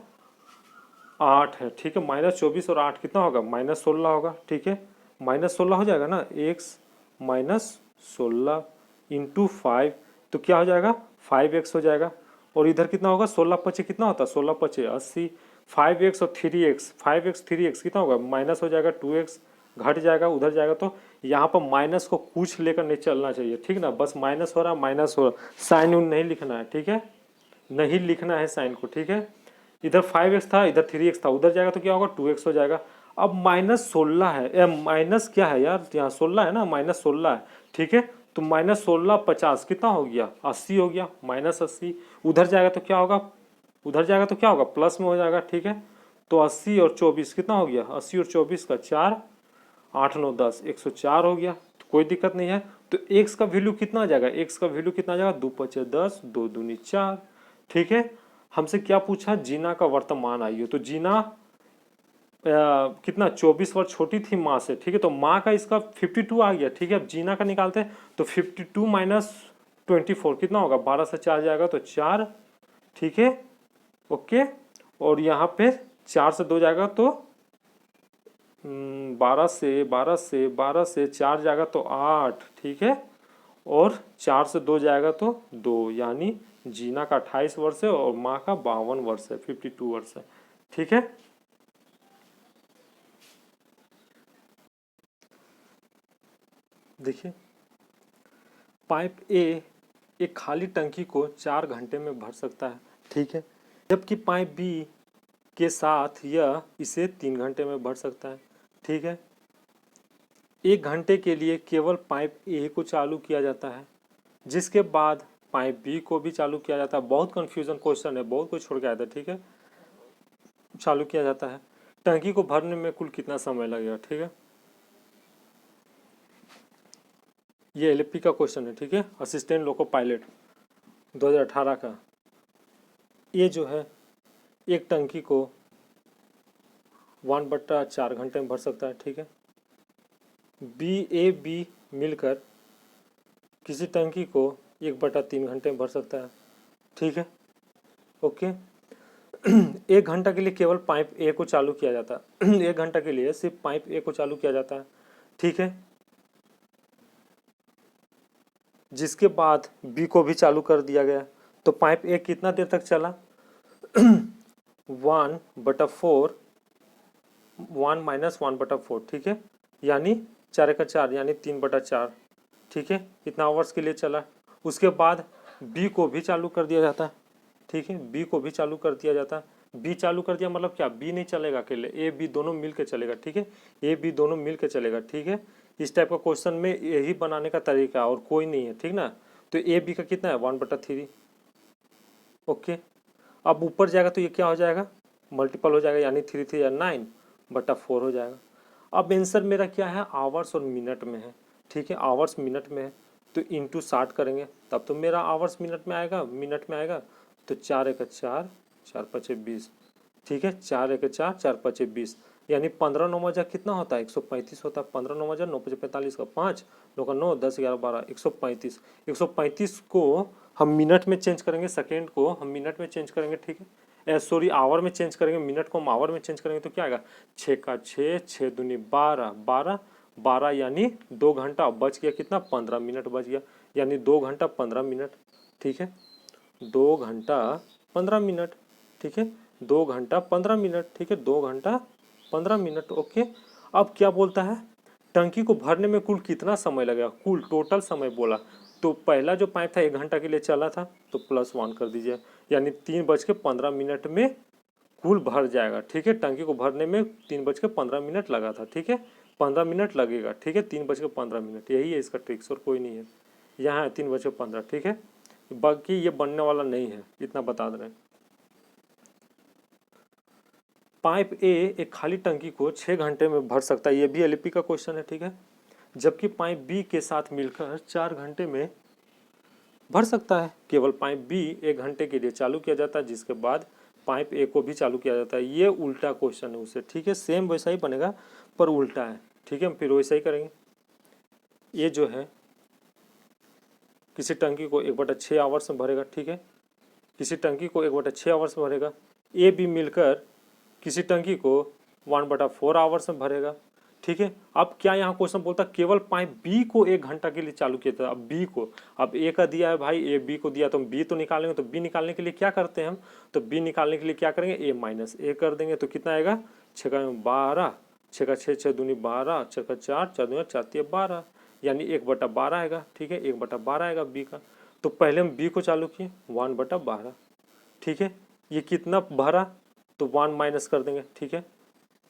8 है, ठीक है। -24 और 8 कितना होगा -16 होगा, ठीक है। -16 हो जाएगा ना, x -16 इंटू 5, तो क्या हो जाएगा 5x हो जाएगा। और इधर कितना होगा 16 × 5 कितना होता है 16 × 5 80, 5x और 3x, 5x 3x कितना होगा, माइनस हो जाएगा, 2x घट जाएगा, उधर जाएगा, तो यहाँ पर माइनस को कुछ लेकर नहीं चलना चाहिए, ठीक ना, बस माइनस हो रहा माइनस हो रहा, साइन उन नहीं लिखना है, ठीक है, नहीं लिखना है साइन को, ठीक है। इधर 5x था, इधर 3x था, उधर जाएगा तो क्या होगा, 2x हो जाएगा। अब -16 है, माइनस क्या है यार, यहाँ 16 है ना, -16 है, ठीक है, तो -16 50 कितना हो गया, 80 हो गया, -80। उधर जाएगा तो क्या होगा, उधर जाएगा तो क्या होगा, प्लस में हो जाएगा, ठीक है। तो 80 और 24 कितना हो गया, 80 और 24 का 4, 8 9 10, 104 हो गया, तो कोई दिक्कत नहीं है। तो x का वैल्यू कितना आ जाएगा, x का वैल्यू कितना आ जाएगा, 2 5 10, 2 दूनी 4, ठीक है। हमसे क्या पूछा, जीना का वर्तमान आयु, तो जीना कितना 24 वर्ष छोटी थी माँ से, ठीक है, तो माँ का इसका 52 आ गया, ठीक है। अब जीना का निकालते हैं तो 52 माइनस 24 कितना होगा, 12 से 4 जाएगा तो 4, ठीक है, ओके। और यहाँ पे 4 से 2 जाएगा तो 12 से 4 जाएगा तो 8, ठीक है, और 4 से 2 जाएगा तो 2, यानी जीना का 28 वर्ष है और माँ का 52 वर्ष है, 52 वर्ष है, ठीक है। देखिए पाइप ए एक खाली टंकी को 4 घंटे में भर सकता है, ठीक है, जबकि पाइप बी के साथ यह इसे 3 घंटे में भर सकता है, ठीक है। 1 घंटे के लिए केवल पाइप ए को चालू किया जाता है, जिसके बाद पाइप बी को भी चालू किया जाता है। बहुत कंफ्यूजन क्वेश्चन है, बहुत कुछ छोड़ के आया था, ठीक है। चालू किया जाता है, टंकी को भरने में कुल कितना समय लगेगा, ठीक है। ये एलएपी का क्वेश्चन है, ठीक है, असिस्टेंट लोको पायलट 2018 का। ये जो है एक टंकी को 1/4 घंटे में भर सकता है, ठीक है। बी मिलकर किसी टंकी को 1/3 घंटे में भर सकता है, ठीक है, ओके। 1 घंटा के लिए केवल पाइप ए को चालू किया जाता है 1 घंटा के लिए सिर्फ पाइप ए को चालू किया जाता है, ठीक है, जिसके बाद बी को भी चालू कर दिया गया। तो पाइप ए कितना देर तक चला 1/4, 1 - 1/4, ठीक है, यानी 4 का 4, यानी 3/4, ठीक है, इतना आवर्स के लिए चला। उसके बाद बी को भी चालू कर दिया जाता है, ठीक है, बी को भी चालू कर दिया जाता है। बी चालू कर दिया मतलब क्या, बी नहीं चलेगा अकेले, ए बी दोनों मिल के चलेगा, ठीक है, ए बी दोनों मिल के चलेगा, ठीक है। इस टाइप का क्वेश्चन में यही बनाने का तरीका और कोई नहीं है, ठीक ना। तो ए बी का कितना है 1/3, ओके। अब ऊपर जाएगा तो ये क्या हो जाएगा, मल्टीपल हो जाएगा, यानी 3 3 या 9/4 हो जाएगा। अब आंसर मेरा क्या है, आवर्स और मिनट में है, ठीक है, आवर्स मिनट में है, तो इंटू 60 करेंगे तब तो मेरा आवर्स मिनट में आएगा, मिनट में आएगा। तो 4 1 4, 4 5 20, ठीक है, 4 1 4, 4 5 20, यानी 15 9 मजा कितना होता है 135 होता है। 15 9 मजा 9 5 45 का 5, 9 का 9, 10 11 12, 135। 135 को हम मिनट में चेंज करेंगे, सेकेंड को हम मिनट में चेंज करेंगे, ठीक है, सॉरी आवर में चेंज करेंगे, मिनट को हम आवर में चेंज करेंगे तो क्या आएगा 6 का 6, 6 दूनी 12, 12 12, यानी 2 घंटा बच गया, कितना 15 मिनट बच गया, यानी 2 घंटा 15 मिनट, ठीक है, 2 घंटा 15 मिनट, ठीक है, 2 घंटा 15 मिनट, ठीक है, 2 घंटा 15 मिनट, ओके। अब क्या बोलता है, टंकी को भरने में कुल कितना समय लगेगा, कुल टोटल समय बोला। तो पहला जो पाइप था 1 घंटा के लिए चला था, तो +1 कर दीजिए, यानी 3:15 मिनट में कुल भर जाएगा, ठीक है। टंकी को भरने में 3:15 मिनट लगा था, ठीक है, 15 मिनट लगेगा, ठीक है, 3:15 मिनट, यही है इसका ट्रिक्स और कोई नहीं है। यहाँ है 3:15, ठीक है, बाकी ये बनने वाला नहीं है, इतना बता दे रहे हैं। पाइप ए एक खाली टंकी को 6 घंटे में भर सकता है, ये भी एलपी का क्वेश्चन है, ठीक है, जबकि पाइप बी के साथ मिलकर 4 घंटे में भर सकता है। केवल पाइप बी 1 घंटे के लिए चालू किया जाता है, जिसके बाद पाइप ए को भी चालू किया जाता है। ये उल्टा क्वेश्चन है उससे, ठीक है, सेम वैसा ही बनेगा पर उल्टा है, ठीक है, हम फिर वैसा ही करेंगे। ये जो है किसी टंकी को 1/6 आवर्स में भरेगा, ठीक है, किसी टंकी को 1/6 आवर्स में भरेगा। ए बी मिलकर किसी टंकी को 1/4 आवर्स में भरेगा, ठीक है। अब क्या यहाँ क्वेश्चन बोलता केवल पाए बी को 1 घंटा के लिए चालू किया था। अब बी को, अब ए का दिया है भाई, ए बी को दिया तो हम बी तो निकालेंगे, तो बी निकालने के लिए क्या करते हैं हम, तो बी निकालने के लिए क्या करेंगे, ए माइनस ए कर देंगे, तो कितना आएगा 6 का 12, 6 का 6, 6 दूनी 12, 4 का 4, 4 दूनी 4 12, यानी 1/12 आएगा। ठीक है, 1/12 आएगा बी का। तो पहले हम बी को चालू किए 1/12। ठीक है, ये कितना भरा, तो 1 माइनस कर देंगे। ठीक है,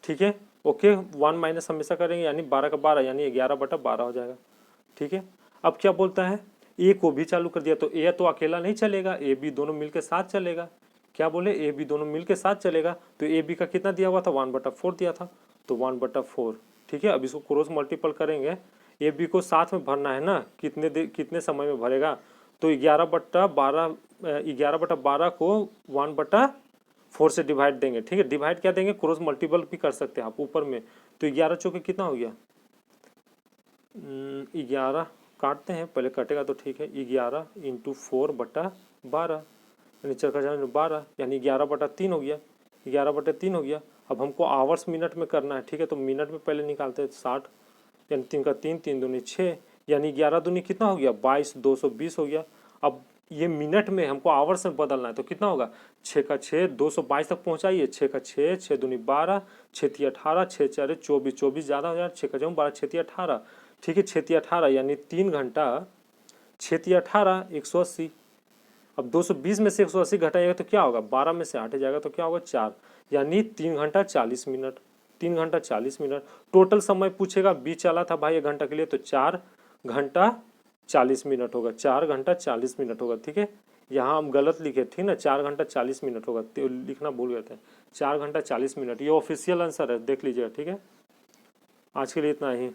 ठीक है, ओके, 1 माइनस हमेशा करेंगे, यानी 12 का 12, यानी 11/12 हो जाएगा। ठीक है, अब क्या बोलता है, ए को भी चालू कर दिया, तो ए तो अकेला नहीं चलेगा, ए बी दोनों मिलके साथ चलेगा। क्या बोले, ए बी दोनों मिलके साथ चलेगा, तो ए बी का कितना दिया हुआ था, 1/4 दिया था, तो 1/4। ठीक है, अब इसको क्रॉस मल्टीपल करेंगे, ए बी को साथ में भरना है ना, कितने समय में भरेगा, तो 11/12 को 1/4 से डिवाइड देंगे। ठीक है, डिवाइड क्या देंगे, क्रॉस मल्टीपल भी कर सकते हैं आप ऊपर में। तो 11 चौके कितना हो गया, 11 काटते हैं, पहले कटेगा तो ठीक है, 11 × 4/12, यानी 4 का 12, यानी 11/3 हो गया, 11/3 हो गया। अब हमको आवर्स मिनट में करना है। ठीक है, तो मिनट में पहले निकालते हैं 60, यानी 3 का 3, 3 दूनी 6, यानी 11 दूनी कितना हो गया 22, 220 हो गया। अब ये मिनट में हमको आवर्स में बदलना है, तो कितना होगा 6 का 6, 222 तक पहुंचाइए, 6 का 6, 6 दूनी 12, 6 × 18, 6 4 24, 24 ज़्यादा हो जाए, 6 का 12, 6 × 18। ठीक है, 6 × 18 यानी 3 घंटा, 6 × 18 180। अब 220 में से 180 घटाइएगा तो क्या होगा, 12 में से 8 जाएगा तो क्या होगा 4, यानी 3 घंटा 40 मिनट, 3 घंटा 40 मिनट। टोटल समय पूछेगा, बी चला था भाई 1 घंटा के लिए, तो 4 घंटा 40 मिनट होगा, 4 घंटा 40 मिनट होगा। ठीक है, यहाँ हम गलत लिखे, ठीक ना, 4 घंटा 40 मिनट होगा, तो लिखना भूल गए थे, 4 घंटा 40 मिनट, ये ऑफिशियल आंसर है, देख लीजिएगा। ठीक है, आज के लिए इतना ही।